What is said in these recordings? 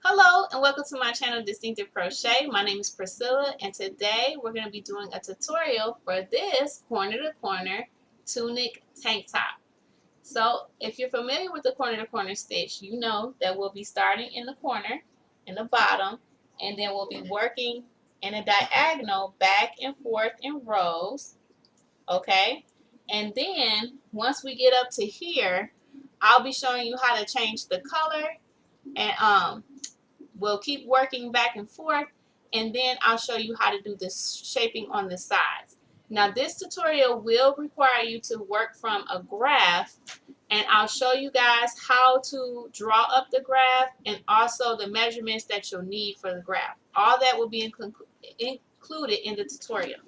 Hello and welcome to my channel Distinctive Crochet. My name is Priscilla and today we're going to be doing a tutorial for this corner to corner tunic tank top. So if you're familiar with the corner to corner stitch, you know that we'll be starting in the corner in the bottom and then we'll be working in a diagonal back and forth in rows. Okay, and then once we get up to here, I'll be showing you how to change the color and we'll keep working back and forth, and then I'll show you how to do this shaping on the sides. Now this tutorial will require you to work from a graph, and I'll show you guys how to draw up the graph and also the measurements that you'll need for the graph. All that will be included in the tutorial.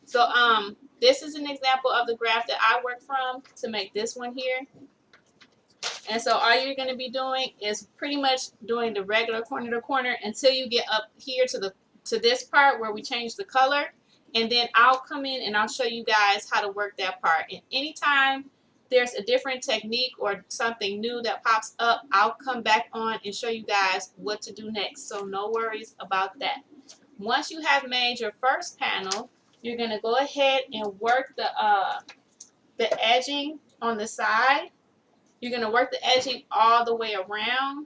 So this is an example of the graph that I work from to make this one here. And so all you're going to be doing is pretty much doing the regular corner to corner until you get up here to this part where we change the color. And then I'll come in and I'll show you guys how to work that part. And anytime there's a different technique or something new that pops up, I'll come back on and show you guys what to do next. So no worries about that. Once you have made your first panel, you're going to go ahead and work the edging on the side. You're going to work the edging all the way around,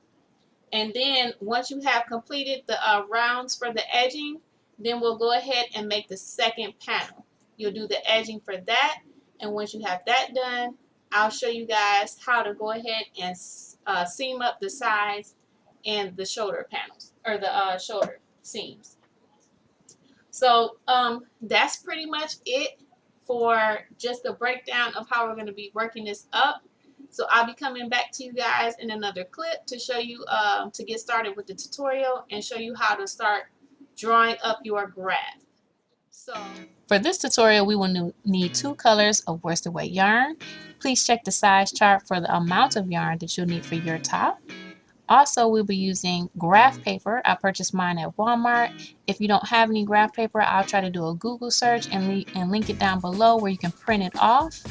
and then once you have completed the rounds for the edging, then we'll go ahead and make the second panel. You'll do the edging for that, and once you have that done, I'll show you guys how to go ahead and seam up the sides and the shoulder panels, or the shoulder seams. So that's pretty much it for just the breakdown of how we're going to be working this up. So I'll be coming back to you guys in another clip to show you to get started with the tutorial and show you how to start drawing up your graph. So for this tutorial, we will need 2 colors of worsted weight yarn. Please check the size chart for the amount of yarn that you'll need for your top. Also, we'll be using graph paper. I purchased mine at Walmart. If you don't have any graph paper, I'll try to do a Google search and link it down below where you can print it off.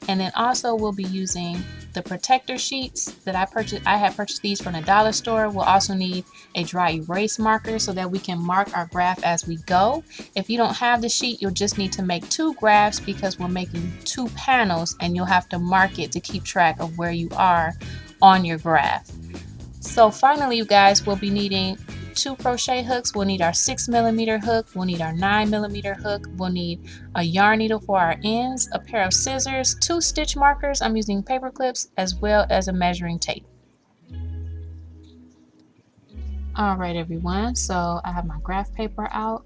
And then also we'll be using the protector sheets that I purchased. I had purchased these from the dollar store. We'll also need a dry erase marker so that we can mark our graph as we go. If you don't have the sheet, you'll just need to make 2 graphs because we're making 2 panels and you'll have to mark it to keep track of where you are on your graph. So finally, you guys, we'll be needing 2 crochet hooks. We'll need our 6mm hook. We'll need our 9mm hook. We'll need a yarn needle for our ends, a pair of scissors, 2 stitch markers. I'm using paper clips, as well as a measuring tape. All right, everyone. So I have my graph paper out,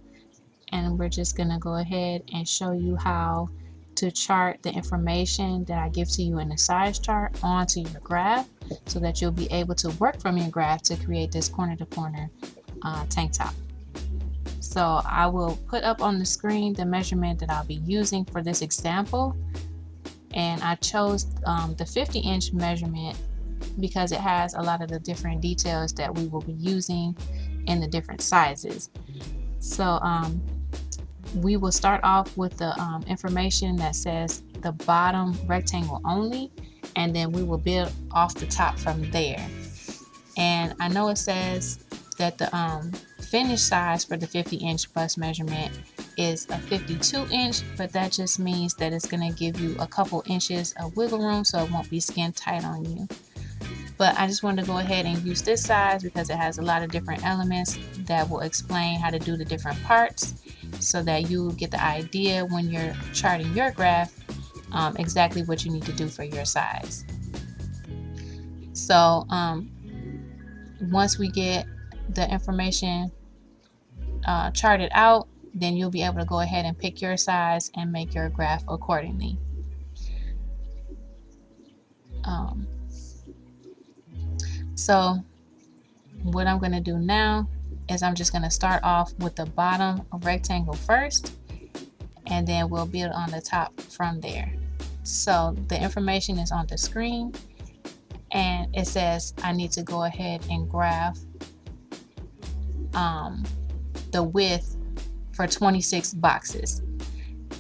and we're just going to go ahead and show you how to chart the information that I give to you in the size chart onto your graph so that you'll be able to work from your graph to create this corner to corner tank top. So I will put up on the screen the measurement that I'll be using for this example, and I chose the 50-inch measurement because it has a lot of the different details that we will be using in the different sizes. So we will start off with the information that says the bottom rectangle only, and then we will build off the top from there. And I know it says that the finished size for the 50-inch bust measurement is a 52-inch, but that just means that it's going to give you a couple inches of wiggle room so it won't be skin tight on you. But I just wanted to go ahead and use this size because it has a lot of different elements that will explain how to do the different parts so that you get the idea when you're charting your graph exactly what you need to do for your size. So once we get the information charted out, then you'll be able to go ahead and pick your size and make your graph accordingly. So what I'm going to do now is I'm just going to start off with the bottom rectangle first, and then we'll build on the top from there. So the information is on the screen, and it says I need to go ahead and graph the width for 26 boxes.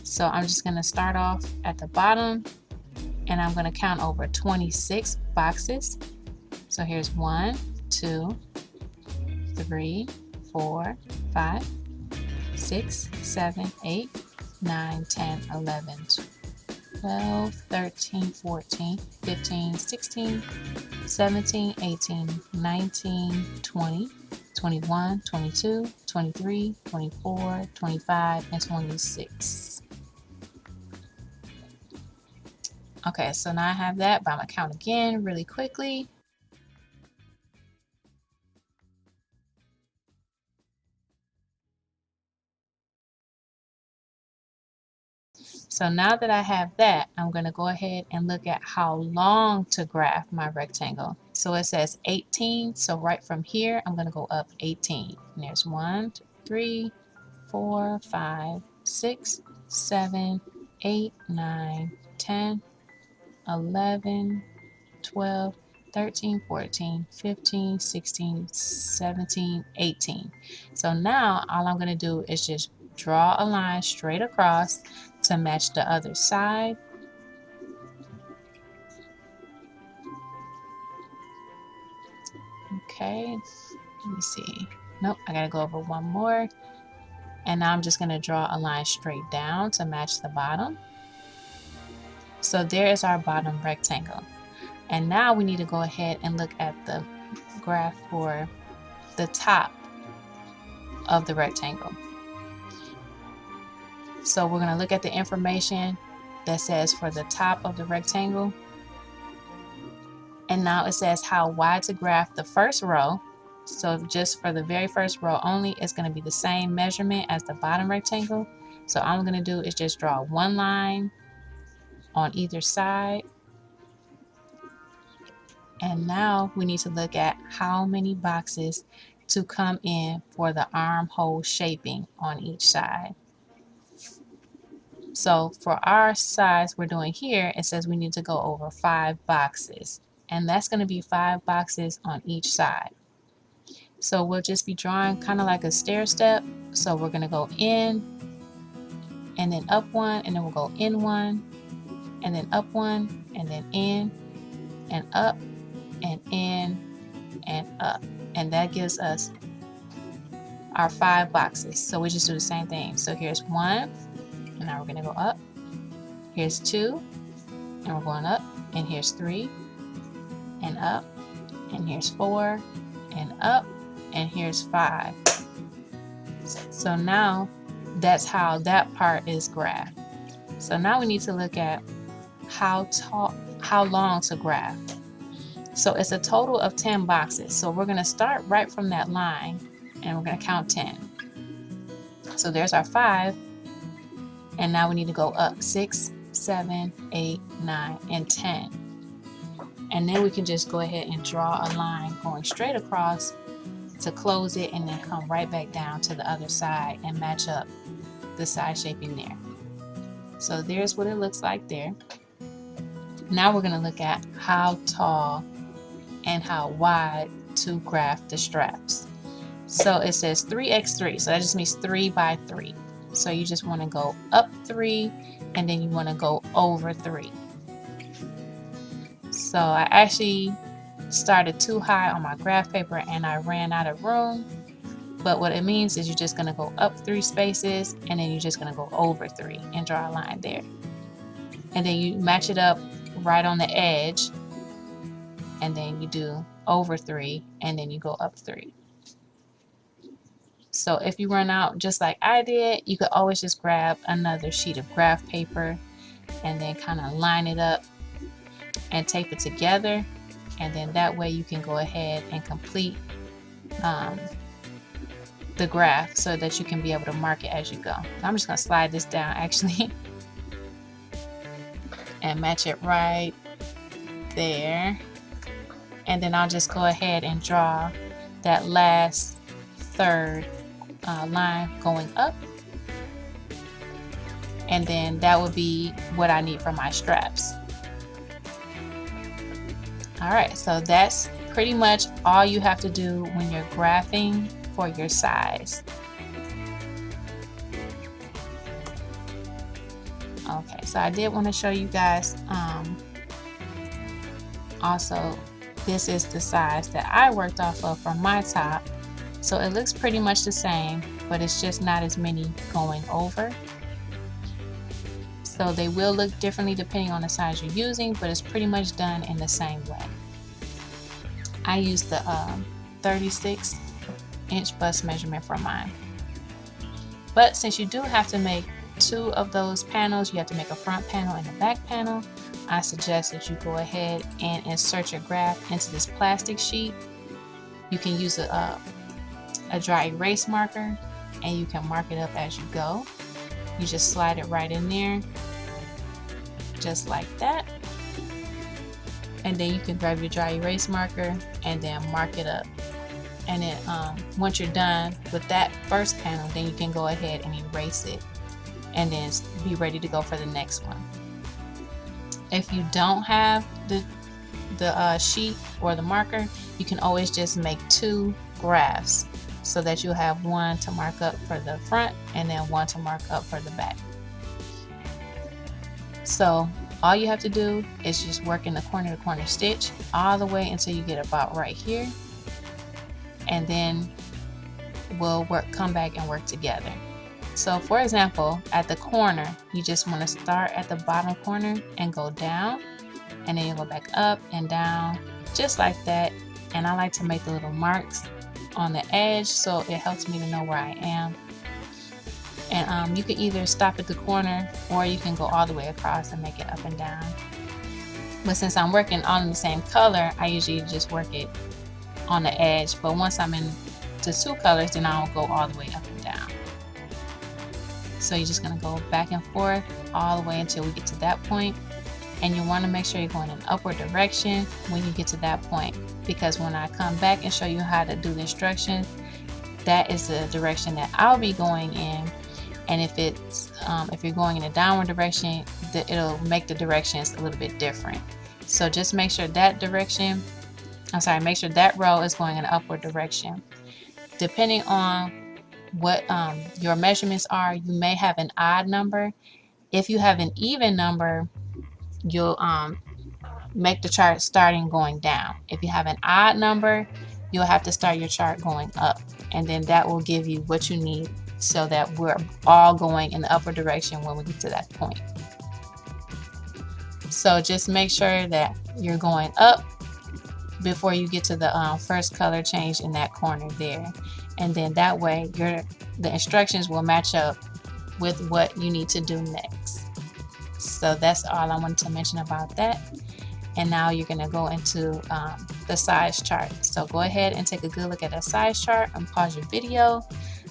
So I'm just going to start off at the bottom, and I'm going to count over 26 boxes. So here's 1, 2, 3, 4, 5, 6, 7, 8, 9, 10, 11, 12, 13, 14, 15, 16, 17, 18, 19, 20, 21, 22, 23, 24, 25, and 26. Okay, so now I have that, but I'm gonna count again really quickly. So now that I have that, I'm going to go ahead and look at how long to graph my rectangle. So it says 18. So right from here, I'm going to go up 18. And there's 1, 2, 3, 4, 5, 6, 7, 8, 9, 10, 11, 12, 13, 14, 15, 16, 17, 18. So now all I'm going to do is just draw a line straight across to match the other side. Okay, let me see. Nope, I gotta go over one more. And now I'm just gonna draw a line straight down to match the bottom. So there is our bottom rectangle. And now we need to go ahead and look at the graph for the top of the rectangle. So we're going to look at the information that says for the top of the rectangle. And now it says how wide to graph the first row. So just for the very first row only, it's going to be the same measurement as the bottom rectangle. So all I'm going to do is just draw one line on either side. And now we need to look at how many boxes to come in for the armhole shaping on each side. So for our size we're doing here, it says we need to go over 5 boxes. And that's going to be 5 boxes on each side. So we'll just be drawing kind of like a stair step. So we're going to go in and then up one, and then we'll go in one, and then up one, and then in and up and in and up. And that gives us our 5 boxes. So we just do the same thing. So here's 1, and now we're going to go up. Here's 2, and we're going up. And here's 3, and up. And here's 4, and up. And here's 5. So now that's how that part is graphed. So now we need to look at how long to graph. So it's a total of 10 boxes. So we're going to start right from that line, and we're going to count 10. So there's our 5. And now we need to go up 6, 7, 8, 9, and 10. And then we can just go ahead and draw a line going straight across to close it, and then come right back down to the other side and match up the side shaping there. So there's what it looks like there. Now we're going to look at how tall and how wide to graph the straps. So it says 3x3, so that just means 3 by 3. So you just want to go up 3, and then you want to go over 3. So I actually started too high on my graph paper and I ran out of room. But what it means is you're just going to go up 3 spaces, and then you're just going to go over 3 and draw a line there. And then you match it up right on the edge, and then you do over 3, and then you go up 3. So if you run out just like I did, you could always just grab another sheet of graph paper and then kind of line it up and tape it together, and then that way you can go ahead and complete the graph so that you can be able to mark it as you go. I'm just going to slide this down actually and match it right there, and then I'll just go ahead and draw that last third line going up, and then that would be what I need for my straps. Alright, so that's pretty much all you have to do when you're graphing for your size. Okay, so I did want to show you guys also, this is the size that I worked off of for my top, So it looks pretty much the same, but it's just not as many going over. So they will look differently depending on the size you're using, but it's pretty much done in the same way. I use the 36-inch bust measurement for mine. But since you do have to make 2 of those panels, you have to make a front panel and a back panel, I suggest that you go ahead and insert your graph into this plastic sheet. You can use a dry erase marker and you can mark it up as you go. You just slide it right in there, just like that. And then you can grab your dry erase marker and then mark it up. And then once you're done with that first panel, then you can go ahead and erase it and then be ready to go for the next one. If you don't have the sheet or the marker, you can always just make 2 graphs so that you'll have one to mark up for the front and then one to mark up for the back. So all you have to do is just work in the corner to corner stitch all the way until you get about right here, and then we'll come back and work together. So for example, at the corner, you just want to start at the bottom corner and go down, and then you go back up and down just like that. And I like to make the little marks on the edge so it helps me to know where I am. And you can either stop at the corner or you can go all the way across and make it up and down. But since I'm working all in the same color, I usually just work it on the edge. But once I'm into 2 colors, then I'll go all the way up and down. So you're just going to go back and forth all the way until we get to that point. And you want to make sure you're going in an upward direction when you get to that point, because when I come back and show you how to do the instructions, that is the direction that I'll be going in. And if you're going in a downward direction, it'll make the directions a little bit different. So just make sure that make sure that row is going in an upward direction. Depending on what your measurements are, you may have an odd number. If you have an even number, you'll make the chart starting going down. If you have an odd number, you'll have to start your chart going up, and then that will give you what you need so that we're all going in the upward direction when we get to that point. So just make sure that you're going up before you get to the first color change in that corner there, and then that way the instructions will match up with what you need to do next. So that's all I wanted to mention about that. And now you're going to go into the size chart. So go ahead and take a good look at that size chart and pause your video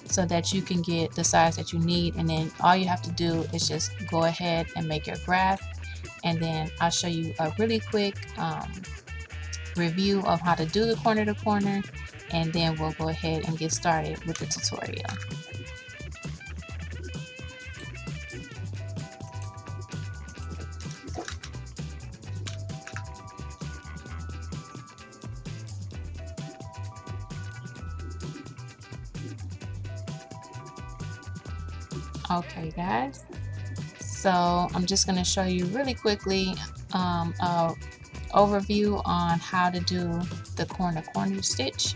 so that you can get the size that you need. And then all you have to do is just go ahead and make your graph. And then I'll show you a really quick review of how to do the corner to corner. And then we'll go ahead and get started with the tutorial. Okay guys, so I'm just going to show you really quickly an overview on how to do the corner stitch.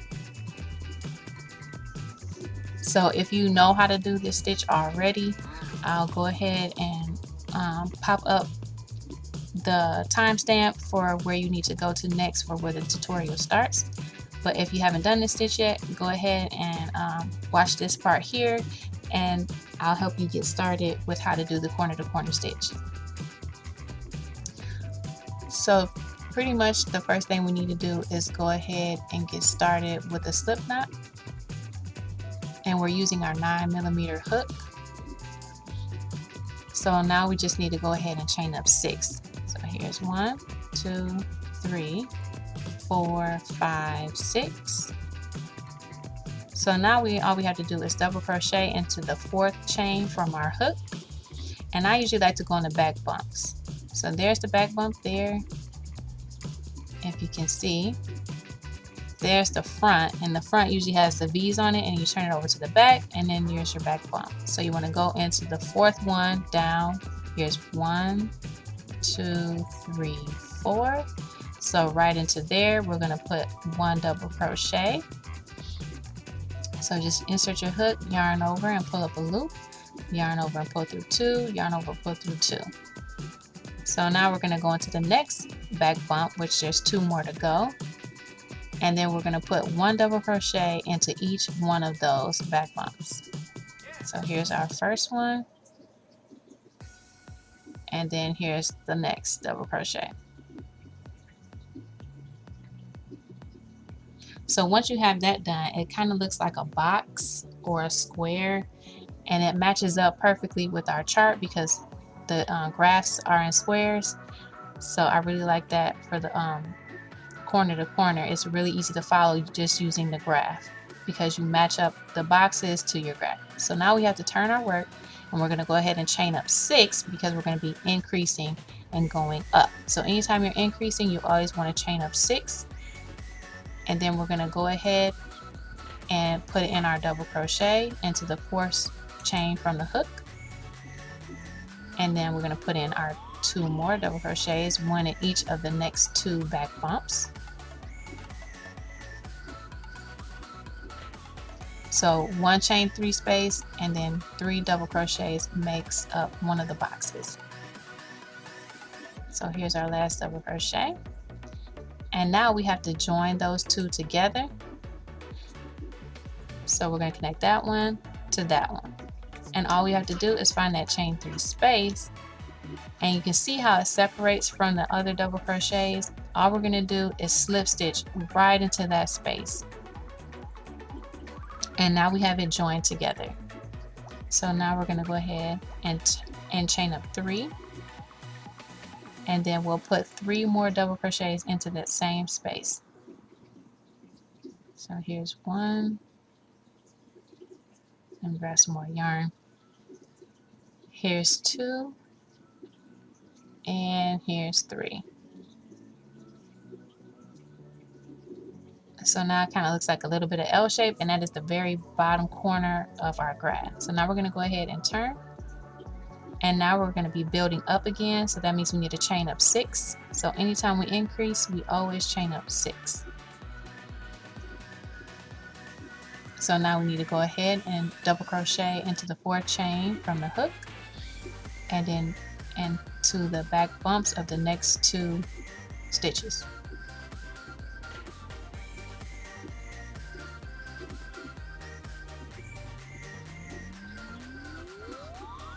So if you know how to do this stitch already, I'll go ahead and pop up the timestamp for where you need to go to next for where the tutorial starts. But if you haven't done this stitch yet, go ahead and watch this part here, and I'll help you get started with how to do the corner to corner stitch. So pretty much the first thing we need to do is go ahead and get started with a slip knot, and we're using our 9mm hook. So now we just need to go ahead and chain up 6. So here's 1, 2, 3, 4, 5, 6. So now all we have to do is double crochet into the 4th chain from our hook, and I usually like to go on the back bumps. So there's the back bump there, if you can see. There's the front, and the front usually has the V's on it, and you turn it over to the back, and then here's your back bump. So you want to go into the 4th one down. Here's 1, 2, 3, 4. So right into there, we're going to put 1 double crochet. So just insert your hook, yarn over and pull up a loop, yarn over and pull through 2, yarn over, pull through 2. So now we're going to go into the next back bump, which there's 2 more to go. And then we're going to put 1 double crochet into each one of those back bumps. So here's our first one, and then here's the next double crochet. So once you have that done, it kind of looks like a box or a square, and it matches up perfectly with our chart because the graphs are in squares. So I really like that for the corner to corner. It's really easy to follow just using the graph because you match up the boxes to your graph. So now we have to turn our work, and we're going to go ahead and chain up 6 because we're going to be increasing and going up. So anytime you're increasing, you always want to chain up 6, and then we're going to go ahead and put it in our double crochet into the 4th chain from the hook, and then we're going to put in our 2 more double crochets, 1 in each of the next 2 back bumps. So 1 chain 3 space and then 3 double crochets makes up one of the boxes. So here's our last double crochet, and now we have to join those 2 together. So we're going to connect that one to that one, and all we have to do is find that chain 3 space, and you can see how it separates from the other double crochets. All we're going to do is slip stitch right into that space, and now we have it joined together. So now we're going to go ahead and chain up 3, and then we'll put 3 more double crochets into that same space. So here's 1, and grab some more yarn. Here's 2, and here's 3. So now it kind of looks like a little bit of L shape, and that is the very bottom corner of our graph. So now we're going to go ahead and turn, and now we're going to be building up again. So that means we need to chain up 6. So anytime we increase, we always chain up 6. So now we need to go ahead and double crochet into the 4th chain from the hook, and then into the back bumps of the next 2 stitches.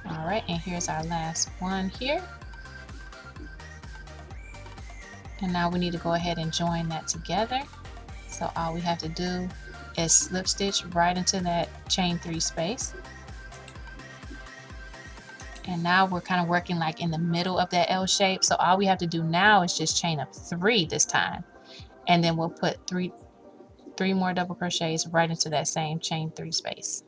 Alright, and here's our last one here. And now we need to go ahead and join that together. So all we have to do is slip stitch right into that chain 3 space. And now we're kind of working like in the middle of that L shape. So all we have to do now is just chain up 3 this time. And then we'll put three more double crochets right into that same chain 3 space.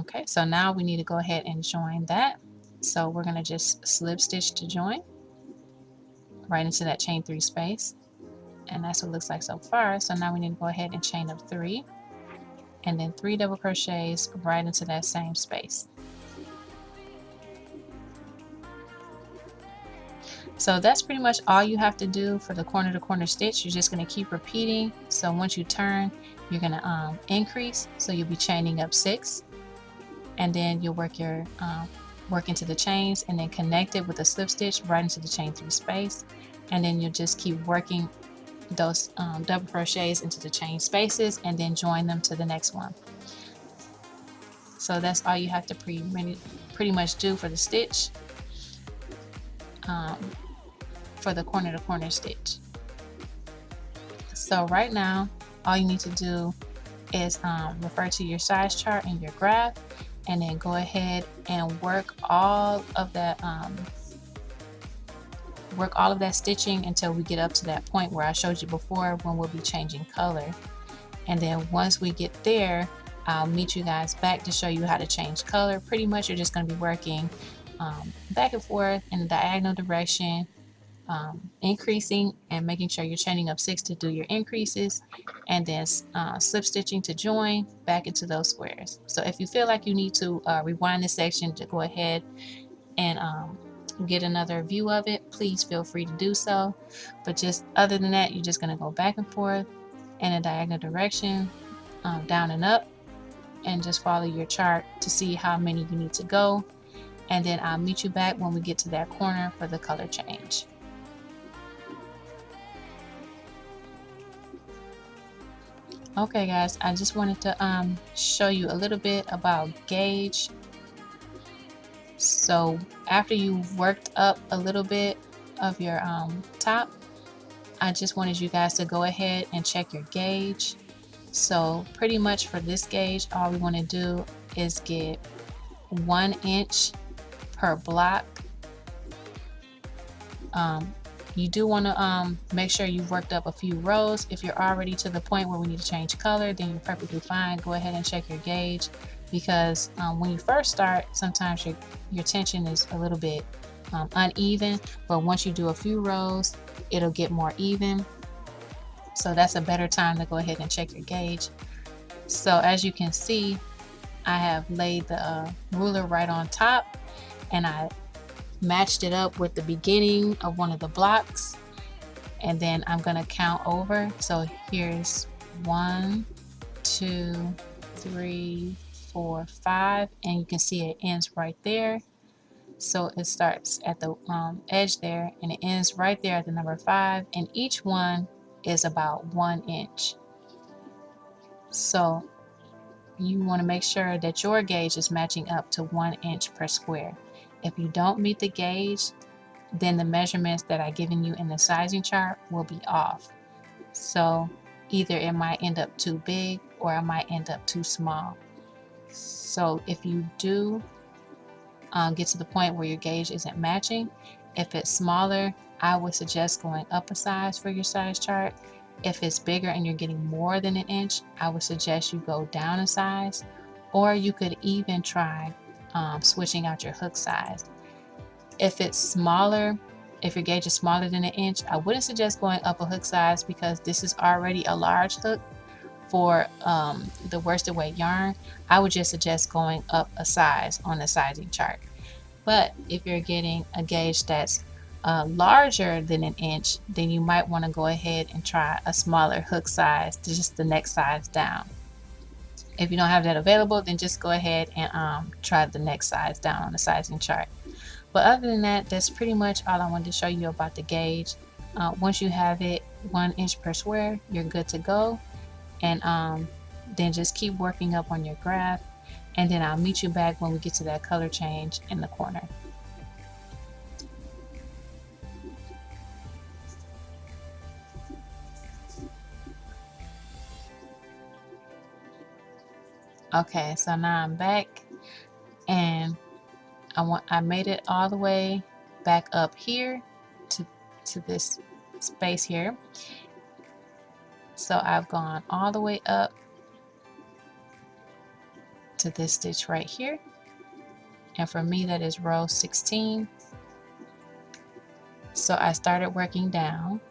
Okay, so now we need to go ahead and join that. So we're going to just slip stitch to join right into that chain 3 space. And that's what it looks like so far. So now we need to go ahead and chain up 3, and then 3 double crochets right into that same space. So that's pretty much all you have to do for the corner to corner stitch. You're just going to keep repeating. So once you turn, you're going to increase. So you'll be chaining up 6, and then you'll work your work into the chains, and then connect it with a slip stitch right into the chain 3 space, and then you'll just keep working those double crochets into the chain spaces, and then join them to the next one. So that's all you have to pretty much do for the stitch, for the corner to corner stitch. So right now all you need to do is refer to your size chart and your graph, and then go ahead and work all of that stitching until we get up to that point where I showed you before, when we'll be changing color. And then once we get there, I'll meet you guys back to show you how to change color. Pretty much you're just going to be working back and forth in the diagonal direction, increasing and making sure you're chaining up 6 to do your increases, and then slip stitching to join back into those squares. So if you feel like you need to rewind this section, to go ahead and get another view of it, please feel free to do so. But just other than that, you're just going to go back and forth in a diagonal direction, down and up, and just follow your chart to see how many you need to go. And then I'll meet you back when we get to that corner for the color change. Okay guys, I just wanted to show you a little bit about gauge. So after you've worked up a little bit of your top, I just wanted you guys to go ahead and check your gauge. So pretty much for this gauge, all we want to do is get 1 inch per block. You do want to make sure you've worked up a few rows. If you're already to the point where we need to change color, then you're perfectly fine. Go ahead and check your gauge, because when you first start, sometimes your tension is a little bit uneven, but once you do a few rows, it'll get more even. So that's a better time to go ahead and check your gauge. So as you can see, I have laid the ruler right on top, and I matched it up with the beginning of one of the blocks, and then I'm going to count over. So here's 1, 2, 3, 4, 5, and you can see it ends right there. So it starts at the edge there, and it ends right there at the number 5, and each one is about 1 inch. So you want to make sure that your gauge is matching up to 1 inch per square. If you don't meet the gauge, then the measurements that I've given you in the sizing chart will be off. So either it might end up too big or it might end up too small. So if you do get to the point where your gauge isn't matching, if it's smaller, I would suggest going up a size for your size chart. If it's bigger and you're getting more than 1 inch, I would suggest you go down a size, or you could even try switching out your hook size. If it's smaller, if your gauge is smaller than 1 inch, I wouldn't suggest going up a hook size, because this is already a large hook for the worsted weight yarn. I would just suggest going up a size on the sizing chart. But if you're getting a gauge that's larger than 1 inch, then you might want to go ahead and try a smaller hook size, to just the next size down. If you don't have that available, then just go ahead and try the next size down on the sizing chart. But other than that, that's pretty much all I wanted to show you about the gauge. Once you have it 1 inch per square, you're good to go. And then just keep working up on your graph, and then I'll meet you back when we get to that color change in the corner. Okay, so now I'm back, and I made it all the way back up here to this space here. So I've gone all the way up to this stitch right here, and for me that is row 16. So I started working down,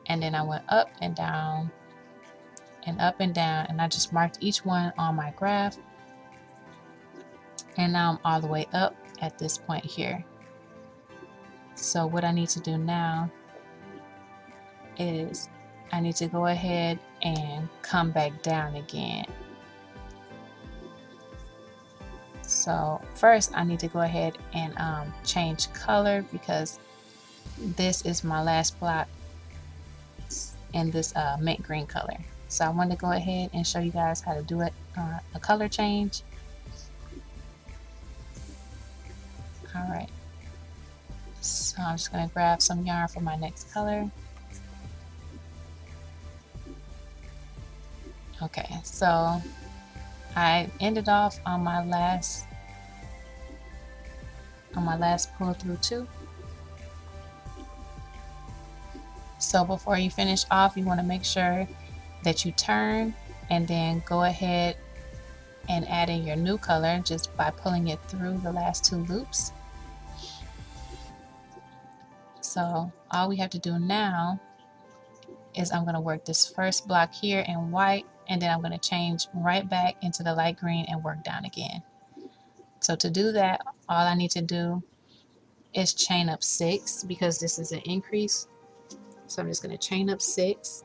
and then I went up and down and up and down, and I just marked each one on my graph, and now I'm all the way up at this point here. So what I need to do now is I need to go ahead and come back down again. So first I need to go ahead and change color, because this is my last block in this mint green color. So I want to go ahead and show you guys how to do it, a color change. Alright, so I'm just going to grab some yarn for my next color. Okay, so I ended off on my last pull through 2. So before you finish off, you want to make sure that you turn and then go ahead and add in your new color just by pulling it through the last 2 loops. So all we have to do now is I'm going to work this first block here in white, and then I'm going to change right back into the light green and work down again. So to do that, all I need to do is chain up 6 because this is an increase. So I'm just going to chain up 6.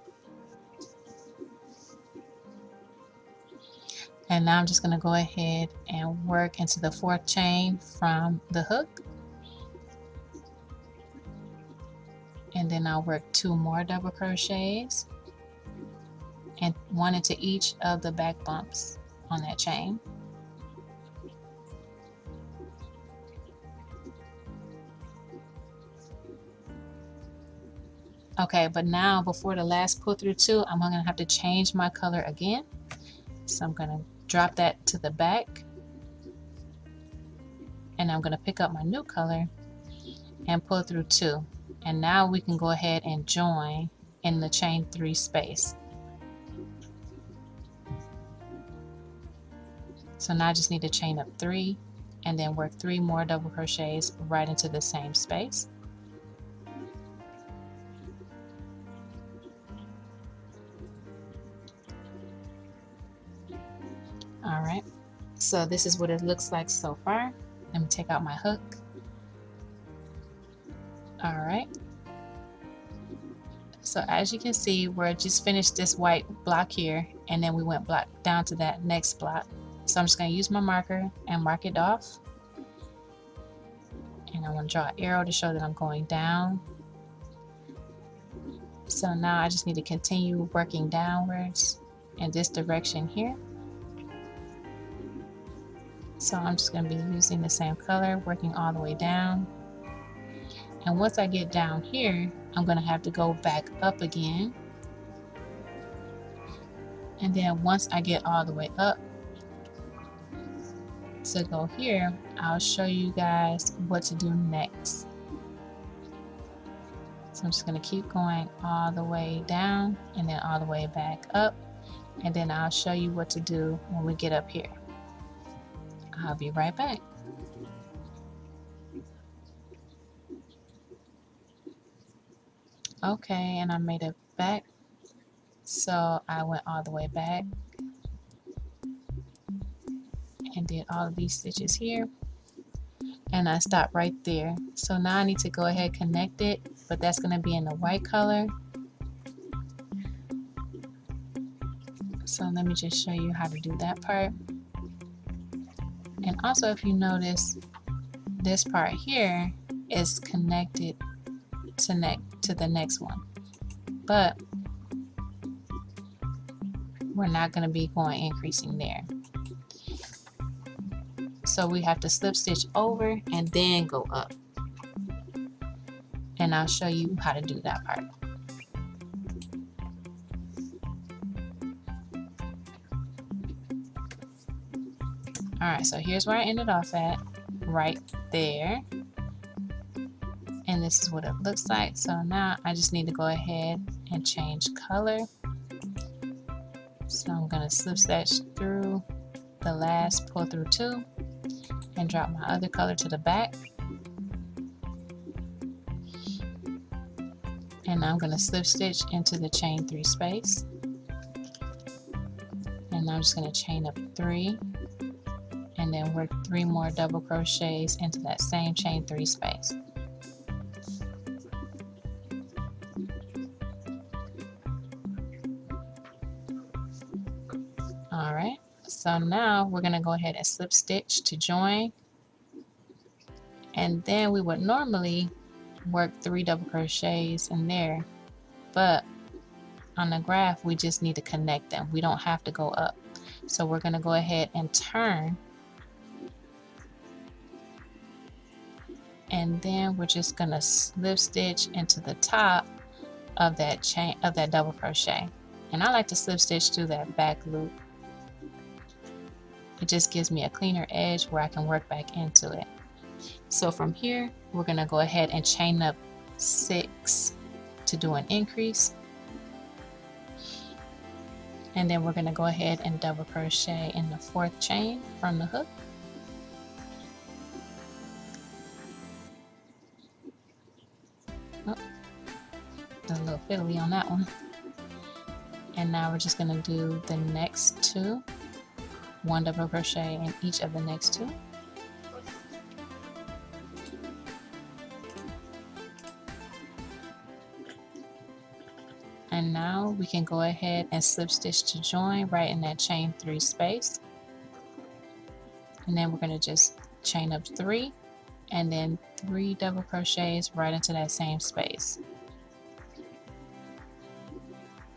And now I'm just going to go ahead and work into the 4th chain from the hook. And then I'll work 2 more double crochets and 1 into each of the back bumps on that chain. Okay, but now before the last pull through 2, I'm going to have to change my color again. So I'm going to drop that to the back, and I'm going to pick up my new color and pull through 2. And now we can go ahead and join in the chain 3 space. So now I just need to chain up 3 and then work 3 more double crochets right into the same space. Alright, so this is what it looks like so far. Let me take out my hook. Alright, so as you can see, we're just finished this white block here, and then we went block down to that next block. So I'm just going to use my marker and mark it off. And I want to draw an arrow to show that I'm going down. So now I just need to continue working downwards in this direction here. So I'm just going to be using the same color, working all the way down. And once I get down here, I'm going to have to go back up again. And then once I get all the way up to go here, I'll show you guys what to do next. So I'm just going to keep going all the way down and then all the way back up. And then I'll show you what to do when we get up here. I'll be right back. Okay, and I made it back. So I went all the way back and did all of these stitches here. And I stopped right there. So now I need to go ahead and connect it, but that's going to be in the white color. So let me just show you how to do that part. And also, if you notice, this part here is connected to the next one, but we're not going to be going increasing there. So we have to slip stitch over and then go up. And I'll show you how to do that part. Alright, so here's where I ended off at, right there. And this is what it looks like. So now I just need to go ahead and change color. So I'm going to slip stitch through the last pull through 2 and drop my other color to the back. And I'm going to slip stitch into the chain 3 space. And I'm just going to chain up 3 and then work 3 more double crochets into that same chain 3 space. Alright, so now we're going to go ahead and slip stitch to join, and then we would normally work 3 double crochets in there, but on the graph we just need to connect them. We don't have to go up. So we're going to go ahead and turn, and then we're just going to slip stitch into the top of that chain of that double crochet. And I like to slip stitch through that back loop. It just gives me a cleaner edge where I can work back into it. So from here, we're going to go ahead and chain up 6 to do an increase. And then we're going to go ahead and double crochet in the 4th chain from the hook. Oh, a little fiddly on that one. And now we're just going to do the next 2. 1 double crochet in each of the next 2. And now we can go ahead and slip stitch to join right in that chain 3 space. And then we're going to just chain up 3 and then 3 double crochets right into that same space.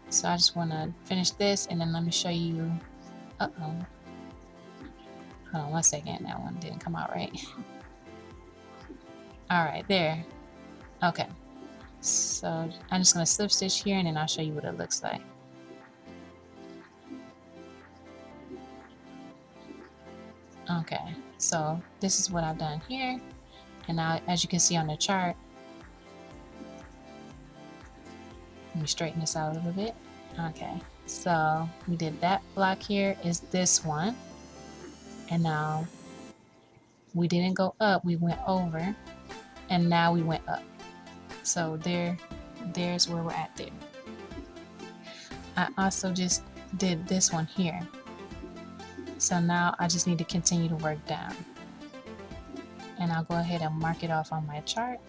So I just want to finish this, and then let me show you. Hold on 1 second, that one didn't come out right. Alright, there. Okay, so I'm just going to slip stitch here, and then I'll show you what it looks like. Okay, so this is what I've done here, and now as you can see on the chart, let me straighten this out a little bit. Okay, so we did that block here is this one, and now we didn't go up, we went over, and now we went up. So there's where we're at there. I also just did this one here. So now I just need to continue to work down. And I'll go ahead and mark it off on my chart.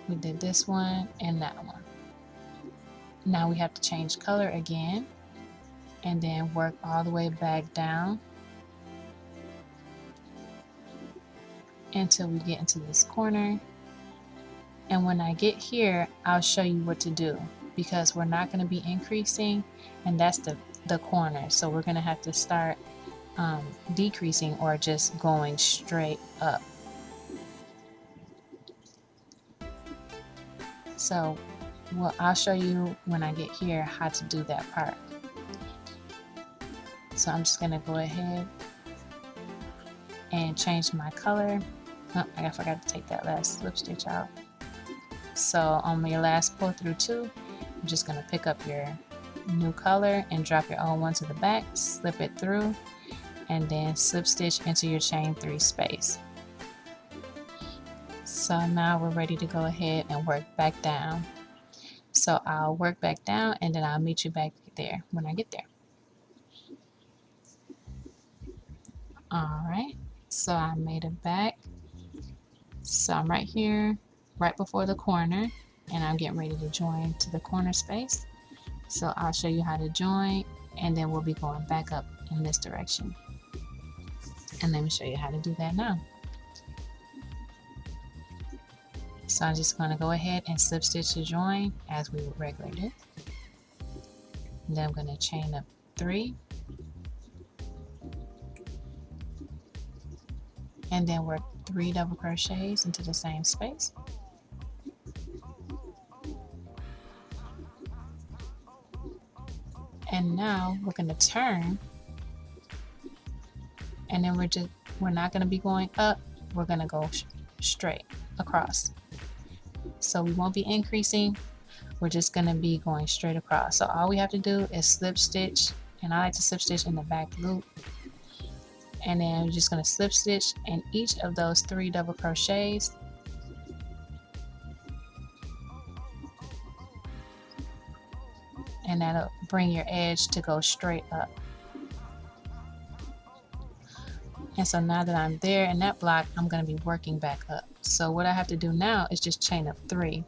We did this one and that one. Now we have to change color again and then work all the way back down until we get into this corner. And when I get here, I'll show you what to do, because we're not going to be increasing, and that's the corner. So we're going to have to start decreasing or just going straight up. So well, I'll show you when I get here how to do that part. So I'm just going to go ahead and change my color. Oh, I forgot to take that last slip stitch out. So on your last pull through 2, you're just going to pick up your new color and drop your old one to the back, slip it through, and then slip stitch into your chain 3 space. So now we're ready to go ahead and work back down. So I'll work back down and then I'll meet you back there when I get there. Alright, so I made it back. So I'm right here, right before the corner, and I'm getting ready to join to the corner space. So I'll show you how to join, and then we'll be going back up in this direction. And let me show you how to do that now. So I'm just going to go ahead and slip stitch to join as we would regularly do. And then I'm going to chain up 3. And then work 3 double crochets into the same space. And now we're going to turn, and then we're not going to be going up, we're going to go straight across. So we won't be increasing, we're just going to be going straight across. So all we have to do is slip stitch, and I like to slip stitch in the back loop, and then we're just going to slip stitch in each of those 3 double crochets. And that'll bring your edge to go straight up. And so now that I'm there in that block, I'm going to be working back up. So what I have to do now is just chain up 3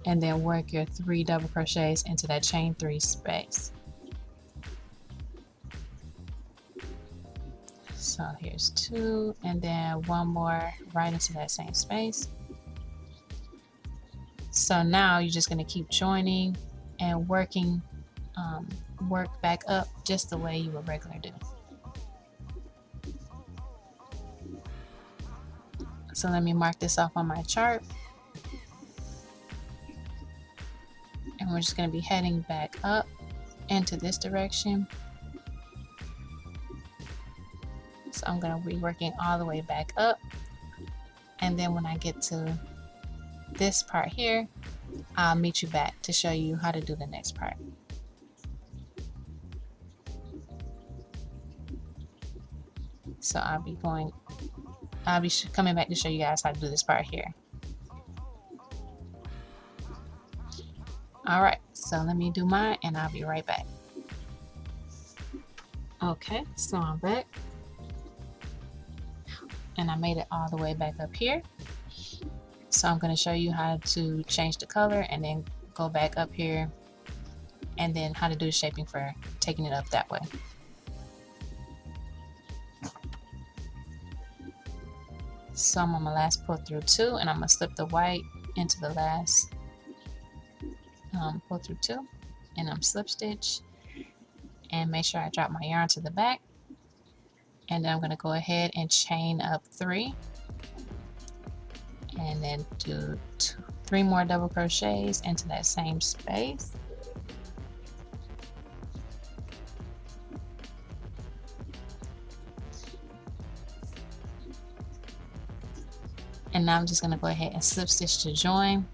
and then work your 3 double crochets into that chain 3 space. So here's 2 and then 1 more right into that same space. So now you're just going to keep joining and working, work back up just the way you would regularly do. So let me mark this off on my chart. And we're just going to be heading back up into this direction. So I'm going to be working all the way back up. And then when I get to this part here, I'll meet you back to show you how to do the next part. So I'll be coming back to show you guys how to do this part here. Alright, so let me do mine and I'll be right back. Okay, so I'm back. And I made it all the way back up here. So I'm going to show you how to change the color and then go back up here, and then how to do the shaping for taking it up that way. So I'm on my last pull through 2, and I'm going to slip the white into the last pull through 2, and I'm slip stitch, and make sure I drop my yarn to the back, and then I'm going to go ahead and chain up 3, and then do 3 more double crochets into that same space. And now I'm just going to go ahead and slip stitch to join,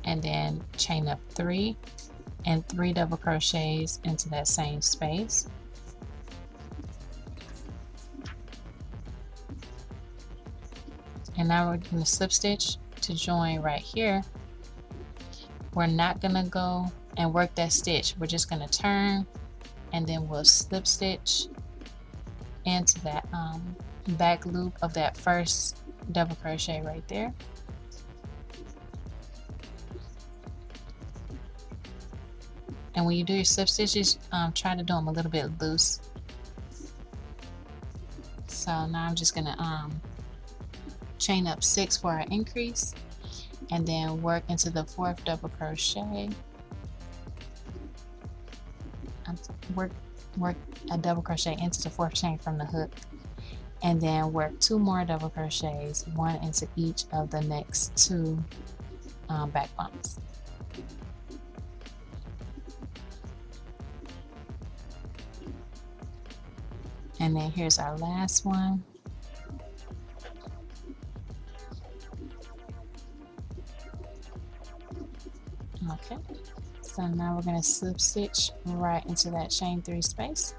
and then chain up 3 and 3 double crochets into that same space. And now we're going to slip stitch to join right here. We're not going to go and work that stitch. We're just going to turn, and then we'll slip stitch into that back loop of that first double crochet right there. And when you do your slip stitches, try to do them a little bit loose. So now I'm just gonna chain up 6 for our increase, and then work into the 4th double crochet. Work a double crochet into the 4th chain from the hook, and then work 2 more double crochets, 1 into each of the next 2 back bumps. And then here's our last one. Okay, so now we're going to slip stitch right into that chain 3 space,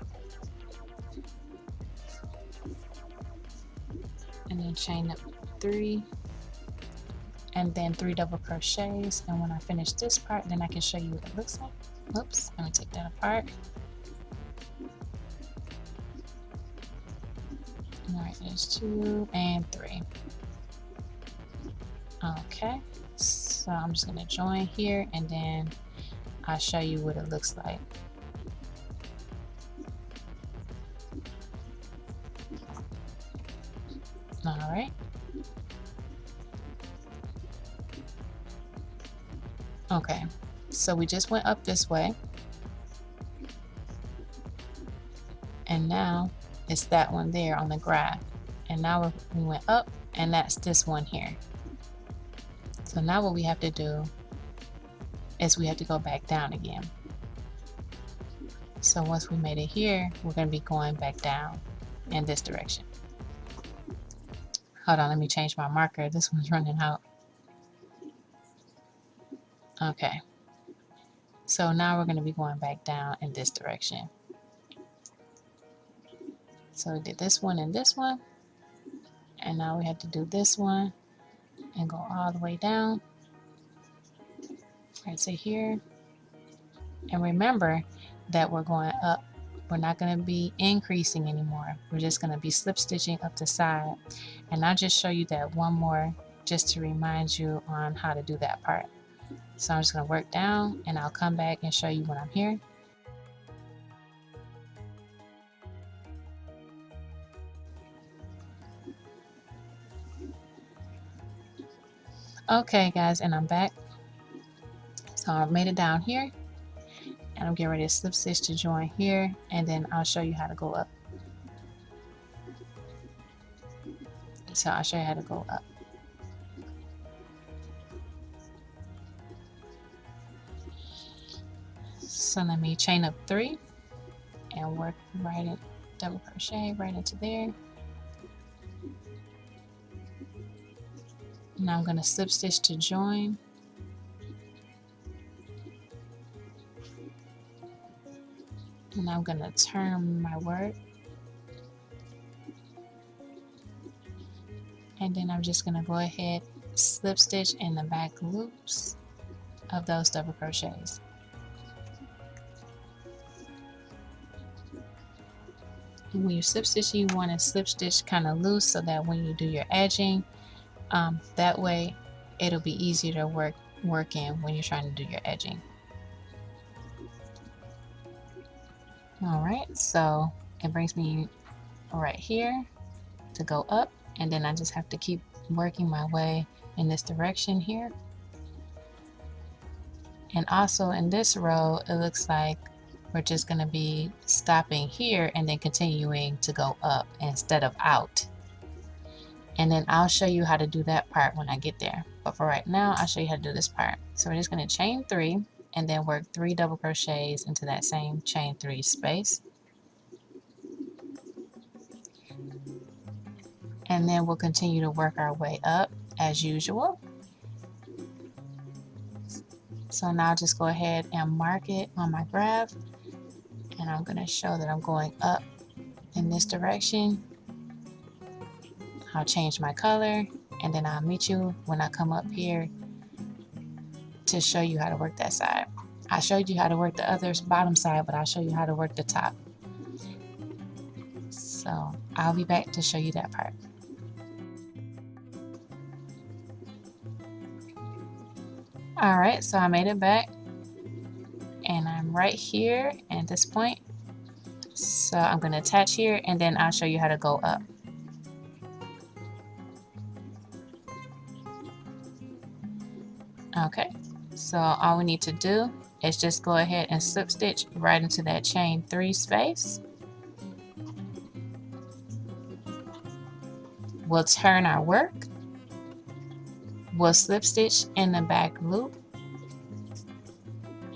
and then chain up 3, and then 3 double crochets. And when I finish this part, then I can show you what it looks like. Oops, let me take that apart. All right, there's 2 and 3. Okay, so I'm just going to join here, and then I'll show you what it looks like. All right. Okay, so we just went up this way, and now it's that one there on the graph, and now we went up, and that's this one here. So now what we have to do is we have to go back down again. So once we made it here, we're going to be going back down in this direction. Hold on, let me change my marker. This one's running out. Okay, so now we're going to be going back down in this direction. So we did this one and this one, and now we have to do this one and go all the way down right to here. And remember that we're going up. We're not going to be increasing anymore. We're just going to be slip stitching up the side. And I'll just show you that one more just to remind you on how to do that part. So I'm just going to work down, and I'll come back and show you when I'm here. Okay guys, and I'm back. So I've made it down here, and I'm getting ready to slip stitch to join here, and then I'll show you how to go up. So I'll show you how to go up. So let me chain up 3 and work right in, double crochet right into there. Now I'm going to slip stitch to join. And I'm going to turn my work. And then I'm just going to go ahead, slip stitch in the back loops of those double crochets. And when you slip stitch, you want to slip stitch kind of loose so that when you do your edging, that way it'll be easier to work work in when you're trying to do your edging. Alright, so it brings me right here to go up, and then I just have to keep working my way in this direction here. And also in this row, it looks like we're just going to be stopping here and then continuing to go up instead of out. And then I'll show you how to do that part when I get there. But for right now, I'll show you how to do this part. So we're just going to chain 3 and then work 3 double crochets into that same chain 3 space. And then we'll continue to work our way up as usual. So now just go ahead and mark it on my graph, and I'm going to show that I'm going up in this direction. I'll change my color, and then I'll meet you when I come up here to show you how to work that side. I showed you how to work the other bottom side, but I'll show you how to work the top. So I'll be back to show you that part. Alright, so I made it back, and I'm right here at this point. So I'm going to attach here, and then I'll show you how to go up. Okay, so all we need to do is just go ahead and slip stitch right into that chain 3 space. We'll turn our work. We'll slip stitch in the back loop,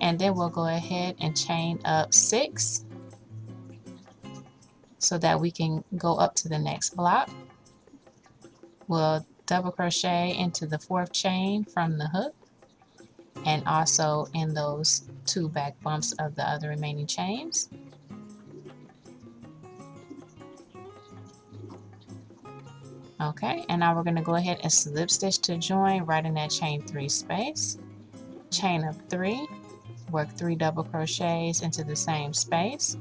and then we'll go ahead and chain up 6 so that we can go up to the next block. We'll double crochet into the 4th chain from the hook, and also in those 2 back bumps of the other remaining chains. Okay, and now we're going to go ahead and slip stitch to join right in that chain 3 space. Chain up 3, work 3 double crochets into the same space.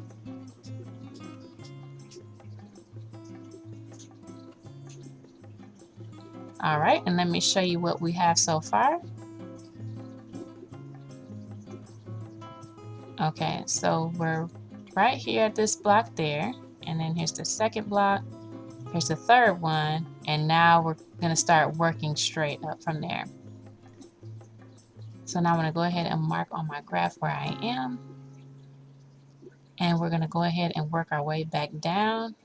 Alright, and let me show you what we have so far. Okay, so we're right here at this block there, and then here's the 2nd block, here's the 3rd one, and now we're going to start working straight up from there. So now I'm going to go ahead and mark on my graph where I am, and we're going to go ahead and work our way back down.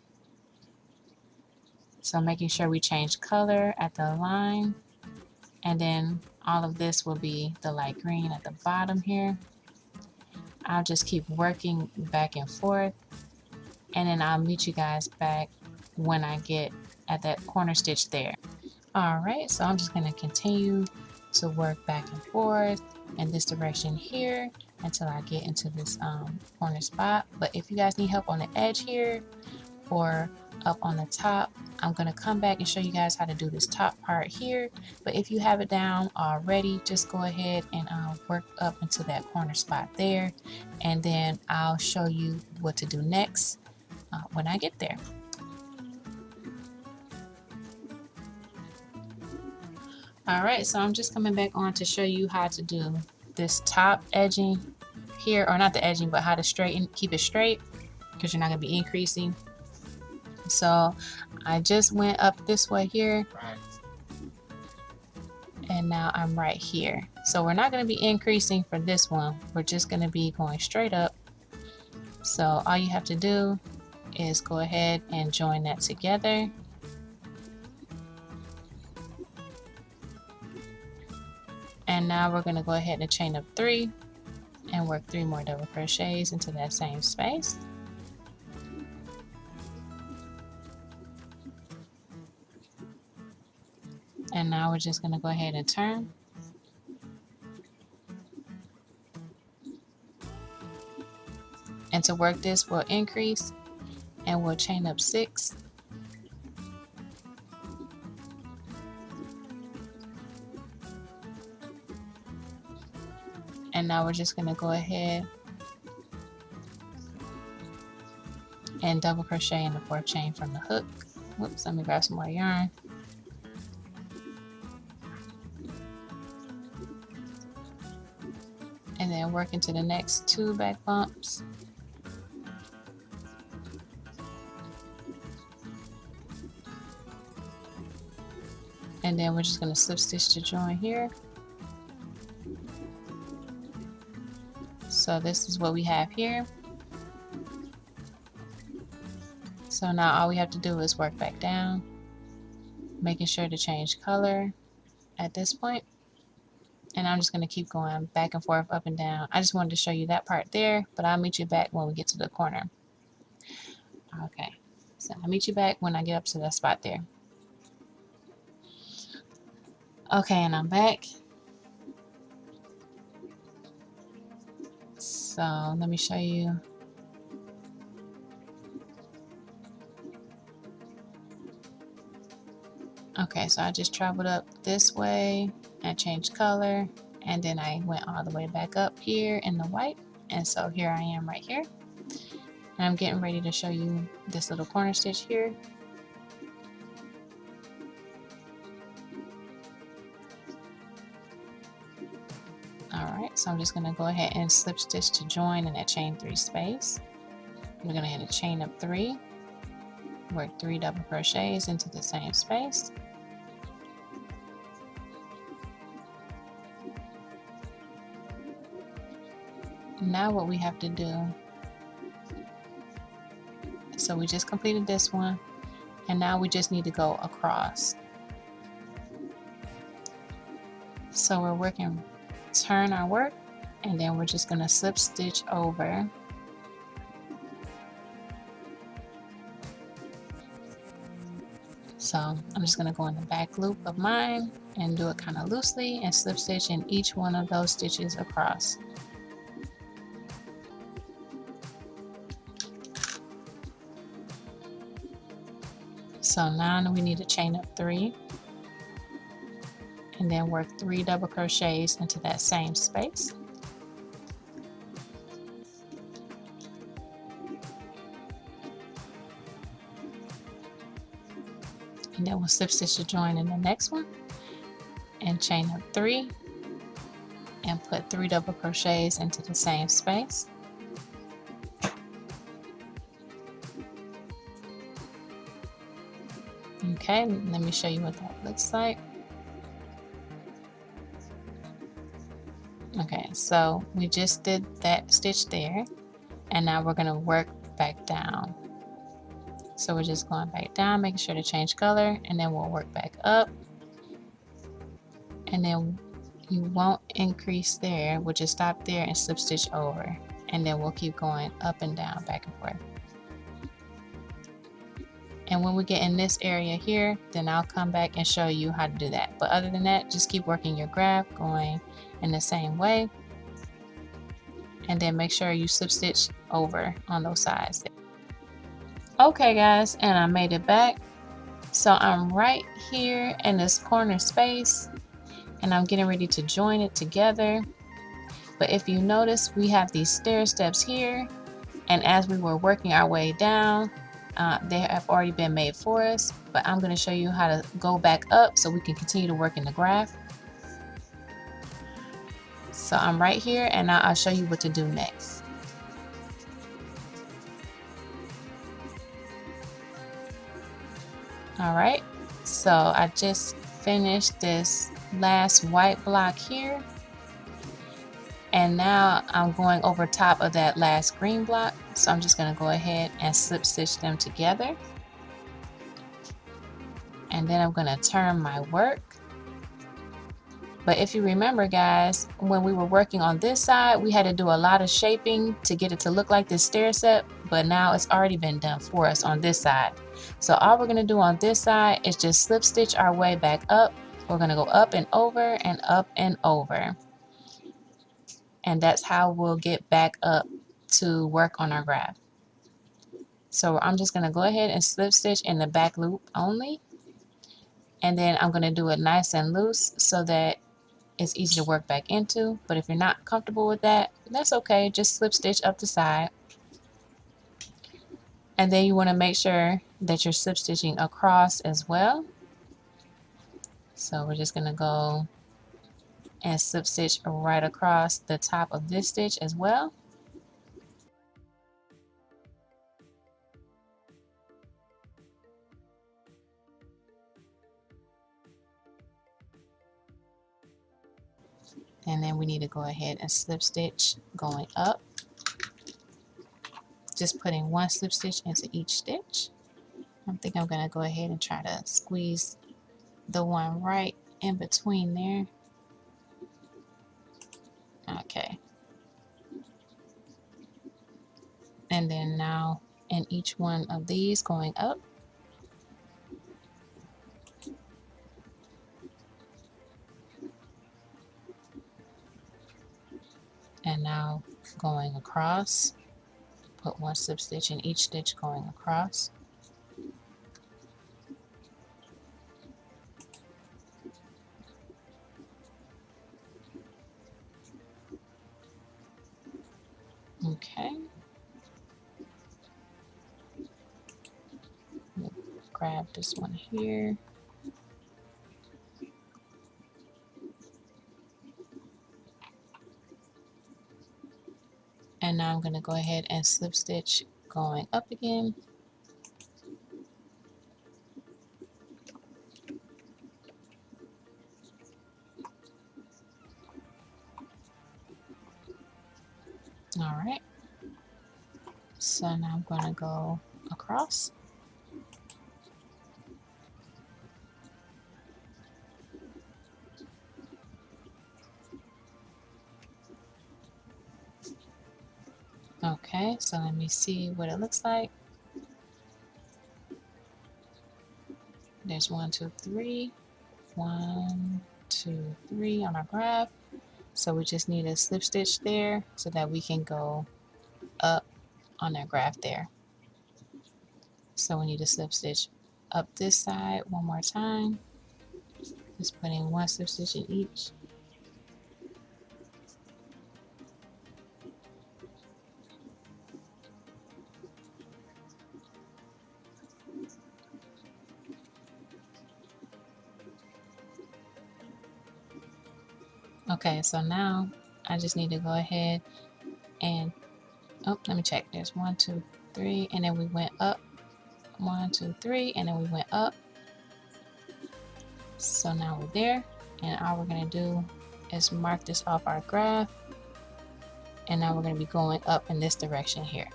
So making sure we change color at the line, and then all of this will be the light green at the bottom here. I'll just keep working back and forth, and then I'll meet you guys back when I get at that corner stitch there. Alright, so I'm just going to continue to work back and forth in this direction here until I get into this corner spot. But if you guys need help on the edge here or up on the top, I'm going to come back and show you guys how to do this top part here. But if you have it down already, just go ahead and work up into that corner spot there, and then I'll show you what to do next when I get there. Alright, so I'm just coming back on to show you how to do this top edging here, or not the edging, but how to straighten, keep it straight, because you're not going to be increasing. So I just went up this way here, and now I'm right here. So we're not going to be increasing for this one, we're just going to be going straight up. So all you have to do is go ahead and join that together. And now we're going to go ahead and chain up 3 and work 3 more double crochets into that same space. And now we're just going to go ahead and turn. And to work this, we'll increase and we'll chain up 6. And now we're just going to go ahead and double crochet in the 4th chain from the hook. Whoops, let me grab some more yarn. and then work into the next 2 back bumps. And then we're just going to slip stitch to join here. So this is what we have here. So now all we have to do is work back down, making sure to change color at this point. And I'm just going to keep going back and forth, up and down. I just wanted to show you that part there, but I'll meet you back when we get to the corner. Okay, so I'll meet you back when I get up to that spot there. Okay, and I'm back. So let me show you. Okay, so I just traveled up this way and changed color, and then I went all the way back up here in the white, and so here I am right here. And I'm getting ready to show you this little corner stitch here. Alright, so I'm just going to go ahead and slip stitch to join in that chain 3 space. We're going to hit a chain up 3, work 3 double crochets into the same space. Now what we have to do, so we just completed this one, and now we just need to go across. So we're working, turn our work, and then we're just going to slip stitch over. So I'm just going to go in the back loop of mine and do it kind of loosely and slip stitch in each one of those stitches across. So now we need to chain up 3 and then work 3 double crochets into that same space. And then we'll slip stitch to join in the next one and chain up 3 and put 3 double crochets into the same space. Okay, let me show you what that looks like. Okay, so we just did that stitch there, and now we're going to work back down. So we're just going back down, making sure to change color, and then we'll work back up. And then you won't increase there, we'll just stop there and slip stitch over, and then we'll keep going up and down, back and forth. And when we get in this area here, then I'll come back and show you how to do that. But other than that, just keep working your graph, going in the same way, and then make sure you slip stitch over on those sides. Okay guys, and I made it back. So I'm right here in this corner space, and I'm getting ready to join it together. But if you notice, we have these stair steps here, and as we were working our way down, they have already been made for us, but I'm going to show you how to go back up so we can continue to work in the graph. So I'm right here, and now I'll show you what to do next. Alright, so I just finished this last white block here, and now I'm going over top of that last green block, so I'm just going to go ahead and slip stitch them together, and then I'm going to turn my work. But if you remember guys, when we were working on this side, we had to do a lot of shaping to get it to look like this stair step, but now it's already been done for us on this side. So all we're going to do on this side is just slip stitch our way back up. We're going to go up and over and up and over. And that's how we'll get back up to work on our graph. So I'm just going to go ahead and slip stitch in the back loop only. And then I'm going to do it nice and loose so that it's easy to work back into. But if you're not comfortable with that, that's okay. Just slip stitch up the side. And then you want to make sure that you're slip stitching across as well. So we're just going to go and slip stitch right across the top of this stitch as well. And then we need to go ahead and slip stitch going up, just putting one slip stitch into each stitch. I think I'm going to go ahead and try to squeeze the one right in between there. Okay. And then now in each one of these going up. And now going across, put one slip stitch in each stitch going across. Okay. Grab this one here. And now I'm going to go ahead and slip stitch going up again. All right. So now I'm going to go across. Okay, so let me see what it looks like. There's 1, 2, 3. 1, 2, 3 on our graph. So we just need a slip stitch there so that we can go up on that graph there. So we need a slip stitch up this side one more time. Just putting one slip stitch in each. Okay, so now I just need to go ahead and, oh, let me check. There's 1, 2, 3, and then we went up. 1, 2, 3, and then we went up. So now we're there, and all we're going to do is mark this off our graph, and now we're going to be going up in this direction here.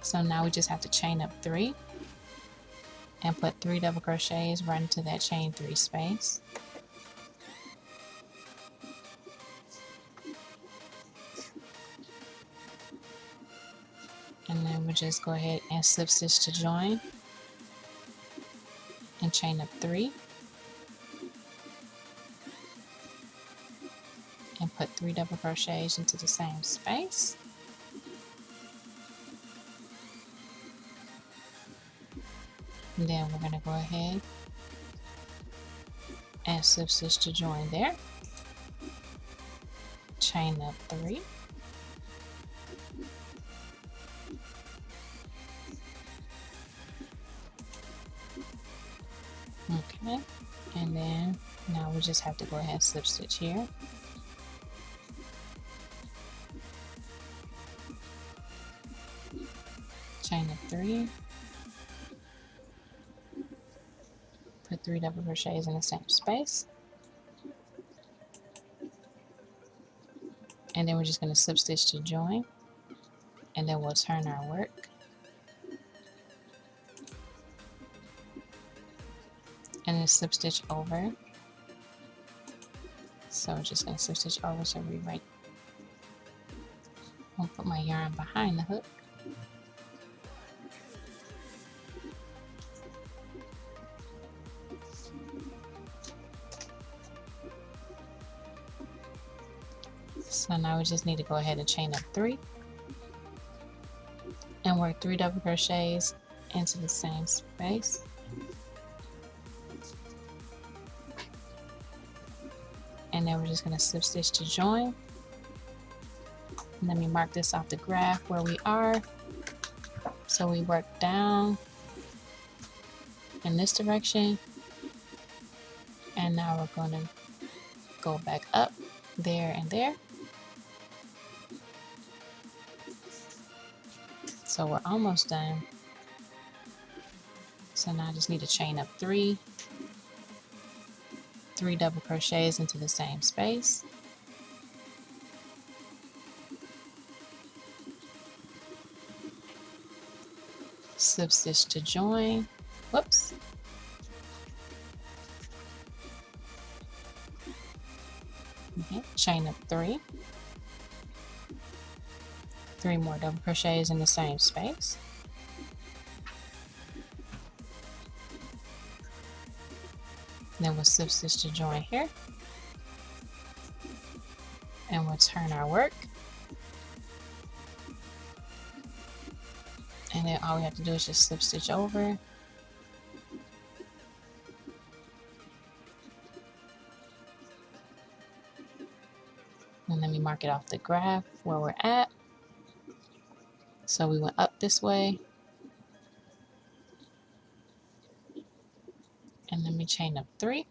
So now we just have to chain up 3 and put 3 double crochets right into that chain 3 space. And then we'll just go ahead and slip stitch to join and chain up 3 and put 3 double crochets into the same space. And then we're going to go ahead and slip stitch to join there, chain up 3, okay, and then now we just have to go ahead and slip stitch here, chain up 3, put 3 double crochets in the same space, and then we're just going to slip stitch to join, and then we'll turn our work, and then slip stitch over. So we're just going to slip stitch over to rewrite. I'll put my yarn behind the hook. So now we just need to go ahead and chain up 3 and work 3 double crochets into the same space. And then we're just going to slip stitch to join. And let me mark this off the graph where we are. So we work down in this direction And now we're going to go back up there and there. So we're almost done. So now I just need to chain up three double crochets into the same space. Slip stitch to join. Whoops. Okay, chain up three more double crochets in the same space. Then we'll slip stitch to join here, and we'll turn our work, and then all we have to do is just slip stitch over. And let me mark it off the graph where we're at. So we went up this way, and let me chain up three,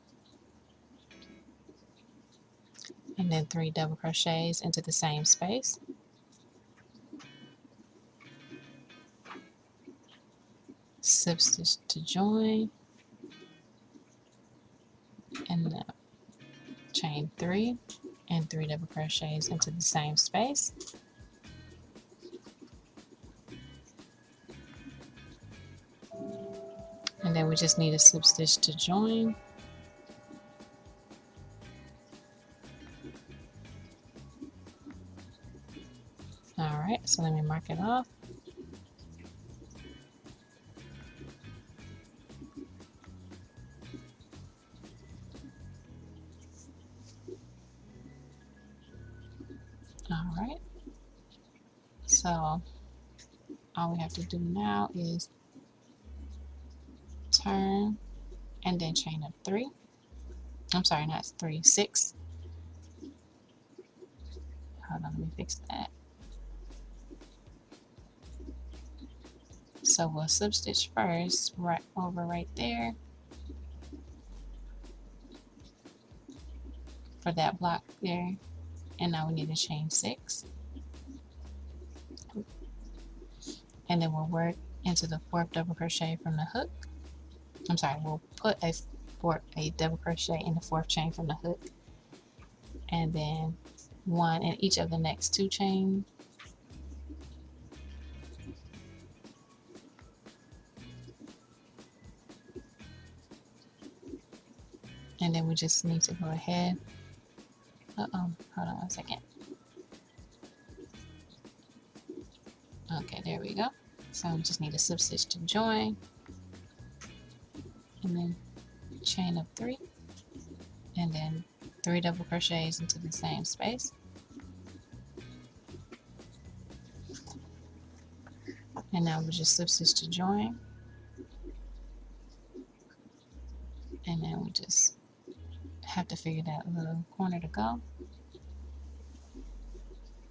and then three double crochets into the same space. Slip stitch to join, and then chain three and three double crochets into the same space. And then we just need a slip stitch to join. Alright, so let me mark it off. Alright, so all we have to do now is turn and then chain up three. I'm sorry, not three, six. Hold on, let me fix that. So we'll slip stitch first, right over right there for that block there, and now we need to chain six, and then we'll work into the fourth double crochet from the hook. I'm sorry, we'll put a double crochet in the fourth chain from the hook, and then one in each of the next two chains. And then we just need to go ahead. Hold on a second. Okay, there we go. So we just need a slip stitch to join, and then chain up three, and then three double crochets into the same space. And now we just slip stitch to join, and then we just have to figure that little corner to go.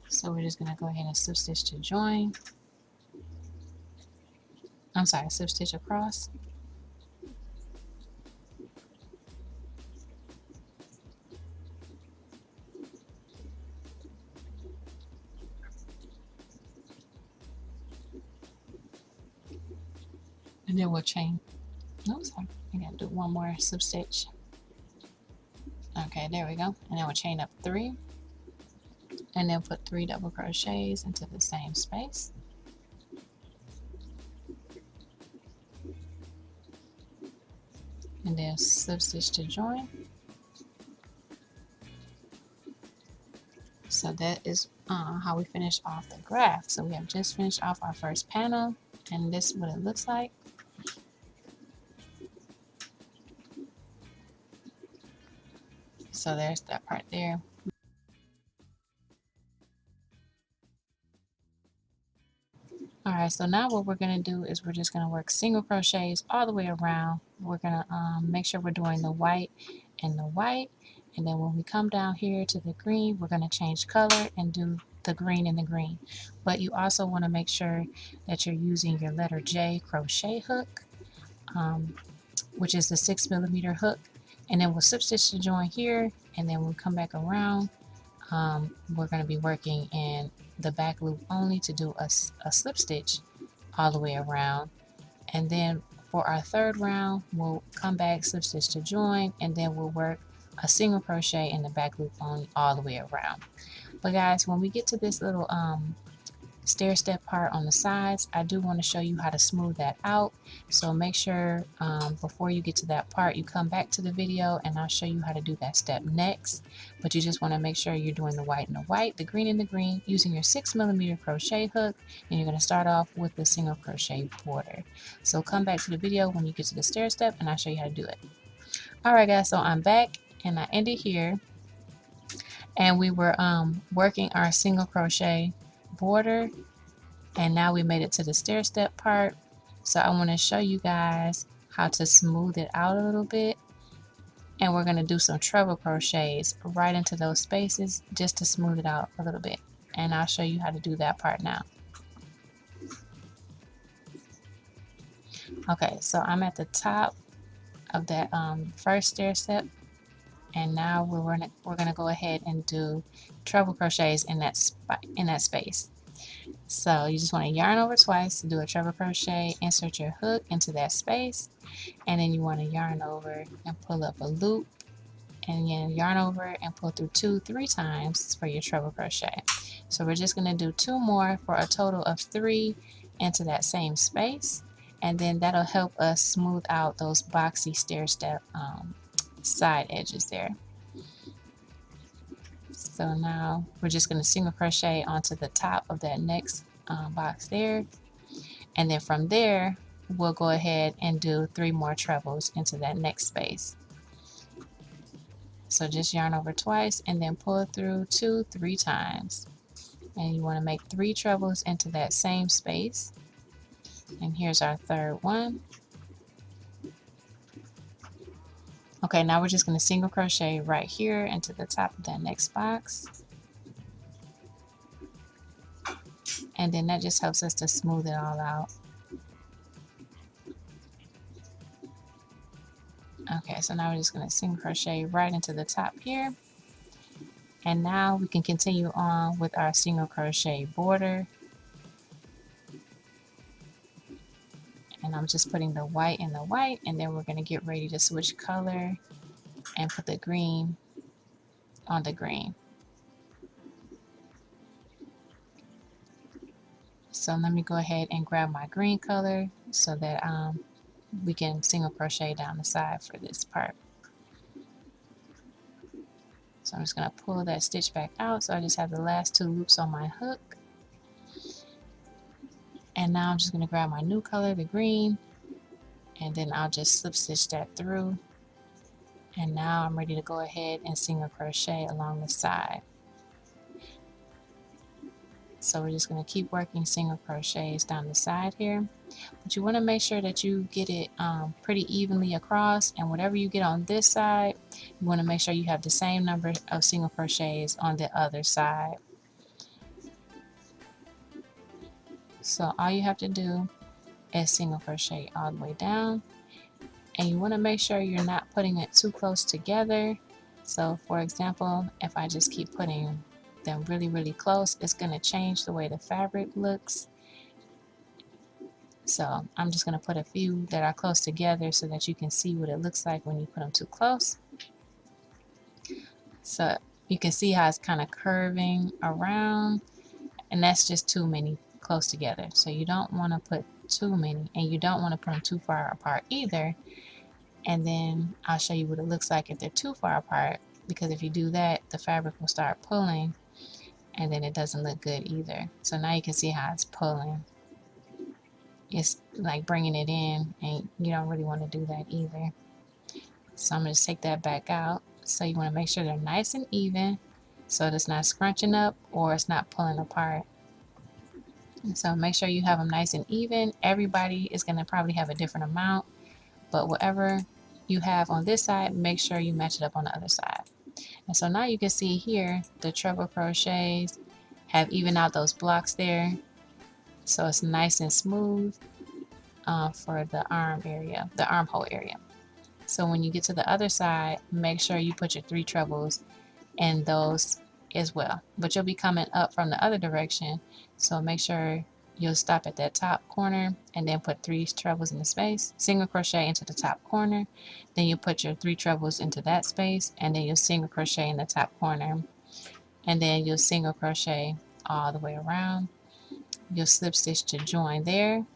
So we're just going to go ahead and slip stitch to join. I'm sorry, slip stitch across. And then we'll chain. No, sorry, I gotta do one more slip stitch. Okay, there we go. And then we'll chain up three, and then put three double crochets into the same space. And then slip stitch to join. So that is how we finish off the graph. So we have just finished off our first panel, and this is what it looks like. So there's that part there. Alright, so now what we're going to do is we're just going to work single crochets all the way around. We're going to make sure we're doing the white and the white, and then when we come down here to the green, we're going to change color and do the green and the green. But you also want to make sure that you're using your letter J crochet hook, which is the 6mm hook, and then we'll slip stitch to join here, and then we'll come back around. We're going to be working in the back loop only to do a slip stitch all the way around, and then for our third round we'll come back, slip stitch to join, and then we'll work a single crochet in the back loop only all the way around. But guys, when we get to this little stair step part on the sides, I do want to show you how to smooth that out. So make sure before you get to that part, you come back to the video and I'll show you how to do that step next. But you just want to make sure you're doing the white and the white, the green and the green, using your 6mm crochet hook, and you're going to start off with the single crochet border. So come back to the video when you get to the stair step and I'll show you how to do it. Alright guys, so I'm back and I ended here, and we were working our single crochet border, and now we made it to the stair step part. So I want to show you guys how to smooth it out a little bit, and we're going to do some treble crochets right into those spaces just to smooth it out a little bit, and I'll show you how to do that part now. Okay, so I'm at the top of that first stair step, and now we're gonna go ahead and do treble crochets in that space. So you just want to yarn over twice to do a treble crochet, insert your hook into that space, and then you want to yarn over and pull up a loop, and then yarn over and pull through 2-3 times for your treble crochet. So we're just going to do 2 more for a total of 3 into that same space, and then that'll help us smooth out those boxy stair step side edges there. So now we're just going to single crochet onto the top of that next box there, and then from there we'll go ahead and do 3 more trebles into that next space. So just yarn over twice and then pull through 2-3 times, and you want to make 3 trebles into that same space. And here's our third one. Okay, now we're just going to single crochet right here into the top of that next box, and then that just helps us to smooth it all out. Okay, so now we're just going to single crochet right into the top here, and now we can continue on with our single crochet border. And I'm just putting the white in the white, and then we're going to get ready to switch color and put the green on the green. So let me go ahead and grab my green color so that we can single crochet down the side for this part. So I'm just going to pull that stitch back out, so I just have the last 2 loops on my hook. And now I'm just going to grab my new color, the green, and then I'll just slip stitch that through. And now I'm ready to go ahead and single crochet along the side. So we're just going to keep working single crochets down the side here. But you want to make sure that you get it pretty evenly across, and whatever you get on this side, you want to make sure you have the same number of single crochets on the other side. So all you have to do is single crochet all the way down, and you want to make sure you're not putting it too close together. So for example, if I just keep putting them really close, it's going to change the way the fabric looks. So I'm just going to put a few that are close together so that you can see what it looks like when you put them too close. So you can see how it's kind of curving around, and that's just too many close together. So you don't want to put too many, and you don't want to put them too far apart either. And then I'll show you what it looks like if they're too far apart, because if you do that, the fabric will start pulling, and then it doesn't look good either. So now you can see how it's pulling. It's like bringing it in, and you don't really want to do that either. So I'm going to take that back out. So you want to make sure they're nice and even, so it's not scrunching up or it's not pulling apart. So make sure you have them nice and even. Everybody is going to probably have a different amount, but whatever you have on this side, make sure you match it up on the other side. And so now you can see here the treble crochets have evened out those blocks there, so it's nice and smooth for the arm area, the armhole area. So when you get to the other side, make sure you put your 3 trebles in those as well. But you'll be coming up from the other direction, so make sure you'll stop at that top corner and then put 3 trebles in the space, single crochet into the top corner, then you put your 3 trebles into that space, and then you'll single crochet in the top corner, and then you'll single crochet all the way around. You'll slip stitch to join there,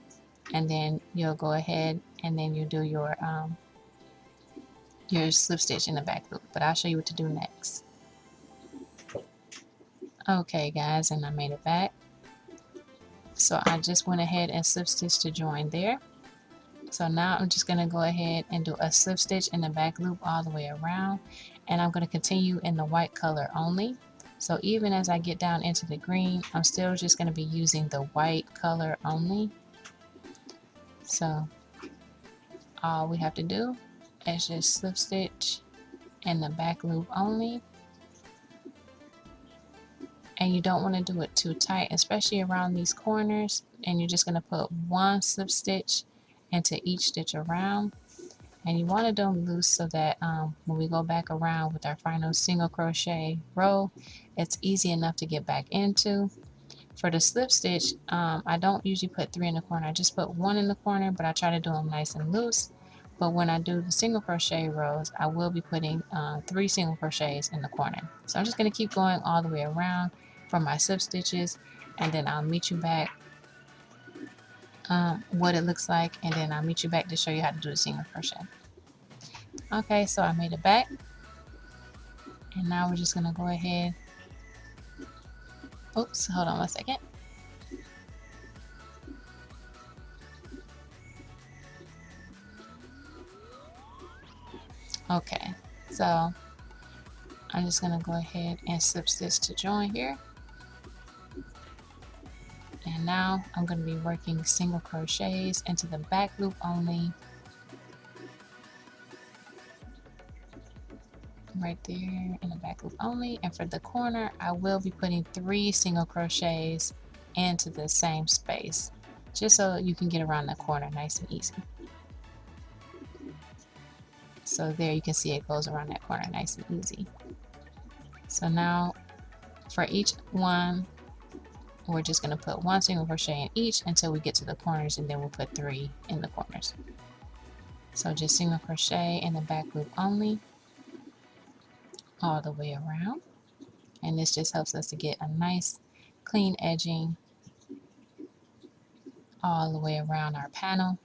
and then you'll go ahead and then you do your slip stitch in the back loop, but I'll show you what to do next. Okay guys, and I made it back. So I just went ahead and slip stitch to join there. So now I'm just going to go ahead and do a slip stitch in the back loop all the way around, and I'm going to continue in the white color only. So even as I get down into the green, I'm still just going to be using the white color only. So all we have to do is just slip stitch in the back loop only. And you don't want to do it too tight, especially around these corners, and you're just going to put 1 slip stitch into each stitch around, and you want to do them loose so that when we go back around with our final single crochet row, it's easy enough to get back into. For the slip stitch, I don't usually put 3 in the corner, I just put 1 in the corner, but I try to do them nice and loose. But when I do the single crochet rows, I will be putting 3 single crochets in the corner. So I'm just going to keep going all the way around for my slip stitches, and then I'll meet you back what it looks like, and then I'll meet you back to show you how to do the single crochet. Okay, so I made it back, and now we're just going to go ahead. Oops, hold on 1 second. Okay, so I'm just going to go ahead and slip stitch to join here. And now I'm going to be working single crochets into the back loop only, right there in the back loop only. And for the corner, I will be putting 3 single crochets into the same space, just so you can get around the corner nice and easy. So there you can see it goes around that corner nice and easy. So now for each one, we're just going to put 1 single crochet in each until we get to the corners, and then we'll put 3 in the corners. So just single crochet in the back loop only all the way around, and this just helps us to get a nice clean edging all the way around our panel.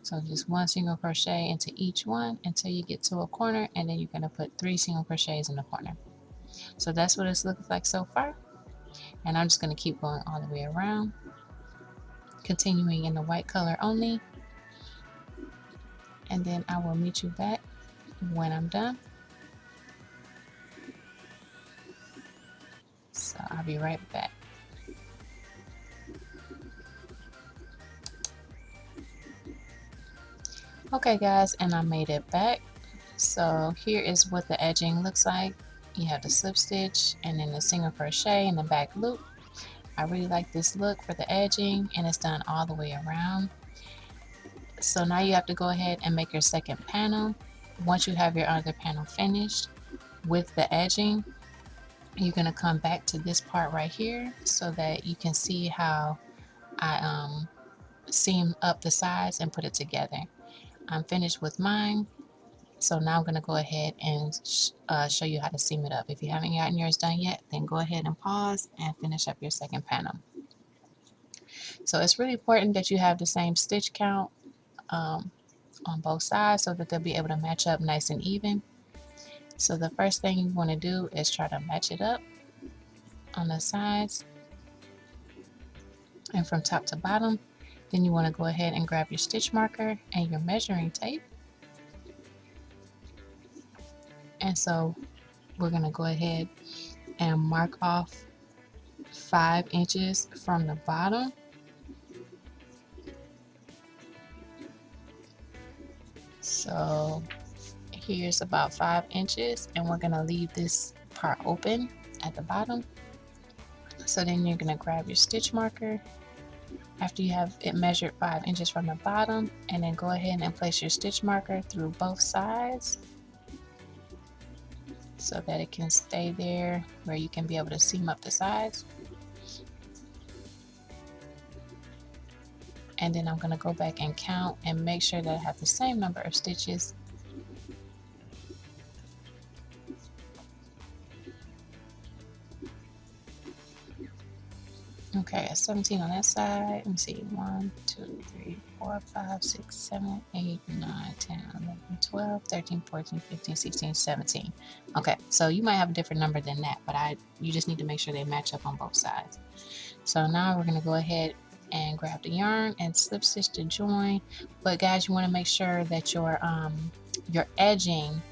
So just 1 single crochet into each one until you get to a corner, and then you're going to put 3 single crochets in the corner. So that's what it's looks like so far, and I'm just going to keep going all the way around, continuing in the white color only, and then I will meet you back when I'm done. So I'll be right back. Okay guys, and I made it back. So here is what the edging looks like. You have the slip stitch and then the single crochet in the back loop. I really like this look for the edging, and it's done all the way around. So now you have to go ahead and make your second panel. Once you have your other panel finished with the edging, you're going to come back to this part right here so that you can see how I seam up the sides and put it together. I'm finished with mine, so now I'm going to go ahead and show you how to seam it up. If you haven't gotten yours done yet, then go ahead and pause and finish up your second panel. So it's really important that you have the same stitch count on both sides so that they'll be able to match up nice and even. So the first thing you want to do is try to match it up on the sides and from top to bottom. Then you want to go ahead and grab your stitch marker and your measuring tape. And so we're going to go ahead and mark off 5 inches from the bottom. So here's about 5 inches, and we're going to leave this part open at the bottom. So then you're going to grab your stitch marker after you have it measured 5 inches from the bottom, and then go ahead and place your stitch marker through both sides so that it can stay there where you can be able to seam up the sides. And then I'm going to go back and count and make sure that I have the same number of stitches. Okay, 17 on that side. Let me see. 1, 2, 3, 4, 5, 6, 7, 8, 9, 10, 11, 12, 13, 14, 15, 16, 17. Okay, so you might have a different number than that, but you just need to make sure they match up on both sides. So now we're going to go ahead and grab the yarn and slip stitch to join. But guys, you want to make sure that your edging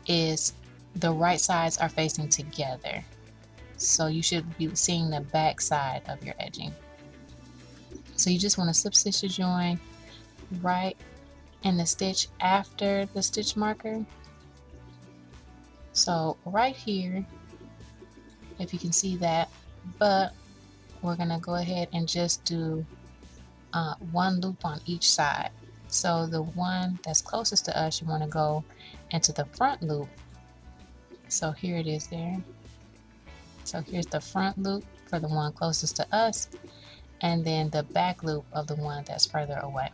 is the right sides are facing together. So you should be seeing the back side of your edging. So you just want to slip stitch to join right in the stitch after the stitch marker. So right here, if you can see that, but we're going to go ahead and just do one loop on each side. So the one that's closest to us, you want to go into the front loop. So here it is there. So here's the front loop for the one closest to us, and then the back loop of the one that's further away.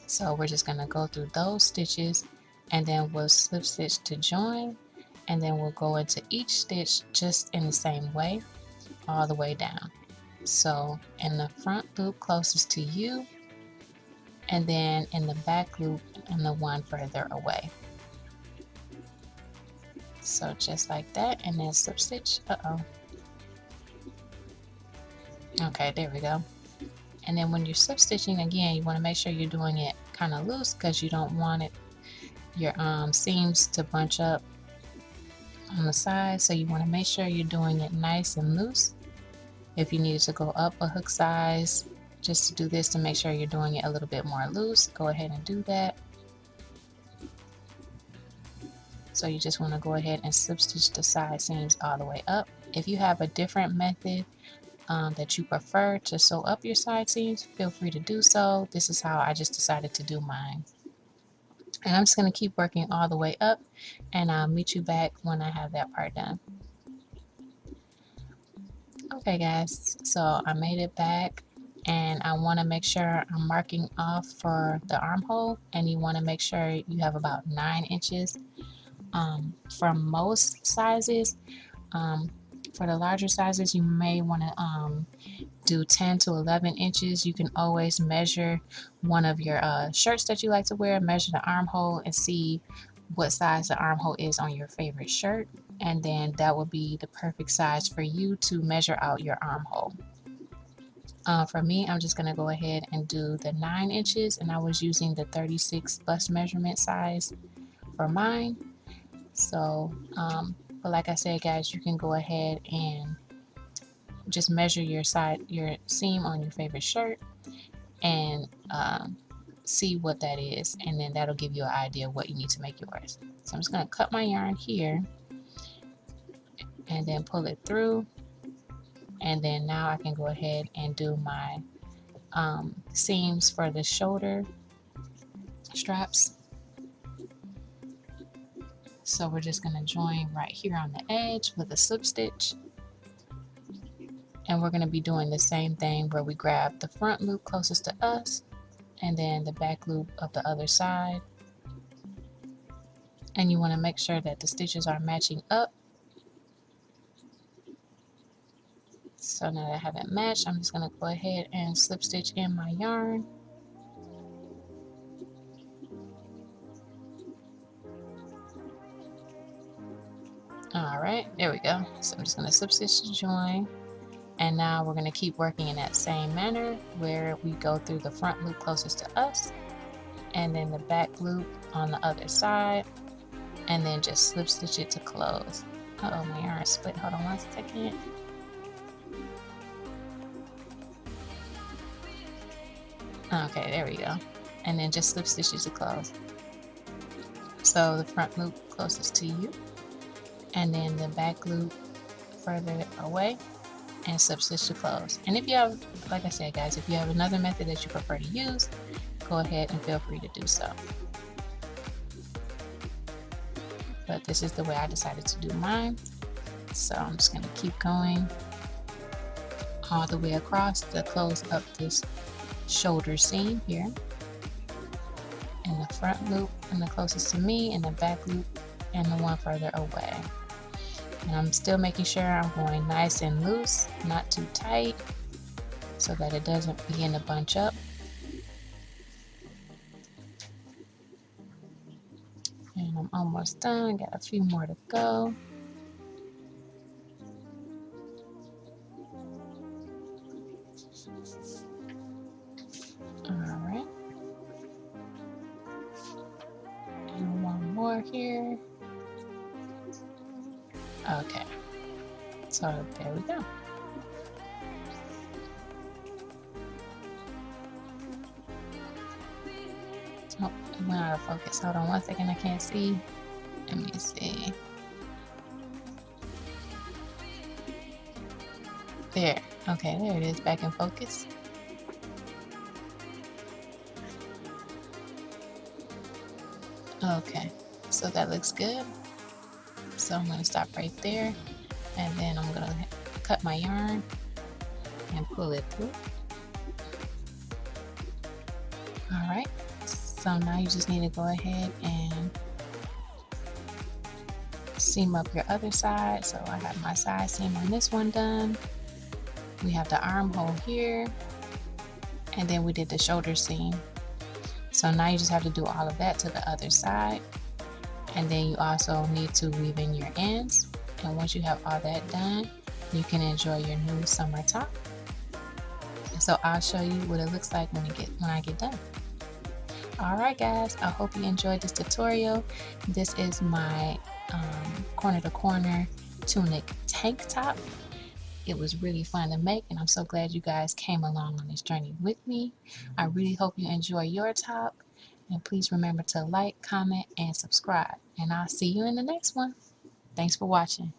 So we're just going to go through those stitches, and then we'll slip stitch to join, and then we'll go into each stitch just in the same way all the way down. So in the front loop closest to you, and then in the back loop and the one further away. So just like that, and then slip stitch. Okay, there we go. And then when you're slip stitching, again, you want to make sure you're doing it kind of loose because you don't want your seams to bunch up on the side. So you want to make sure you're doing it nice and loose. If you needed to go up a hook size just to do this, to make sure you're doing it a little bit more loose, go ahead and do that. So you just want to go ahead and slip stitch the side seams all the way up. If you have a different method that you prefer to sew up your side seams, feel free to do so. This is how I just decided to do mine. And I'm just going to keep working all the way up, and I'll meet you back when I have that part done. Okay guys, so I made it back, and I want to make sure I'm marking off for the armhole, and you want to make sure you have about 9 inches. For most sizes, for the larger sizes, you may want to do 10 to 11 inches. You can always measure one of your shirts that you like to wear, measure the armhole and see what size the armhole is on your favorite shirt, and then that will be the perfect size for you to measure out your armhole. For me, I'm just going to go ahead and do the 9 inches, and I was using the 36 bust measurement size for mine. So but like I said guys, you can go ahead and just measure your seam on your favorite shirt and see what that is, and then that'll give you an idea of what you need to make yours. So I'm just going to cut my yarn here and then pull it through, and then now I can go ahead and do my seams for the shoulder straps. So we're just going to join right here on the edge with a slip stitch, and we're going to be doing the same thing where we grab the front loop closest to us and then the back loop of the other side, and you want to make sure that the stitches are matching up. So now that I have it matched, I'm just going to go ahead and slip stitch in my yarn. Alright, there we go. So I'm just going to slip stitch to join, and now we're going to keep working in that same manner where we go through the front loop closest to us and then the back loop on the other side, and then just slip stitch it to close. Uh oh, my yarn split. Hold on 1 second. Okay, there we go. And then just slip stitch it to close. So the front loop closest to you, and then the back loop further away, and slip stitch to close. And if you have, like I said guys, if you have another method that you prefer to use, go ahead and feel free to do so. But this is the way I decided to do mine. So I'm just going to keep going all the way across to close up this shoulder seam here, and the front loop and the closest to me, and the back loop and the one further away. And I'm still making sure I'm going nice and loose, not too tight, so that it doesn't begin to bunch up. And I'm almost done, got a few more to go. Alright. And one more here. Okay. So there we go. Oh, it went out of focus. Hold on one second, I can't see. Let me see. There. Okay, there it is, back in focus. Okay, so that looks good. So I'm going to stop right there, and then I'm going to cut my yarn and pull it through. Alright, so now you just need to go ahead and seam up your other side. So I have my side seam on this one done. We have the armhole here, and then we did the shoulder seam. So now you just have to do all of that to the other side, and then you also need to weave in your ends. And once you have all that done, you can enjoy your new summer top. So I'll show you what it looks like when I get done. Alright guys, I hope you enjoyed this tutorial. This is my corner to corner tunic tank top. It was really fun to make, and I'm so glad you guys came along on this journey with me. I really hope you enjoy your top, and please remember to like, comment, and subscribe. And I'll see you in the next one. Thanks for watching.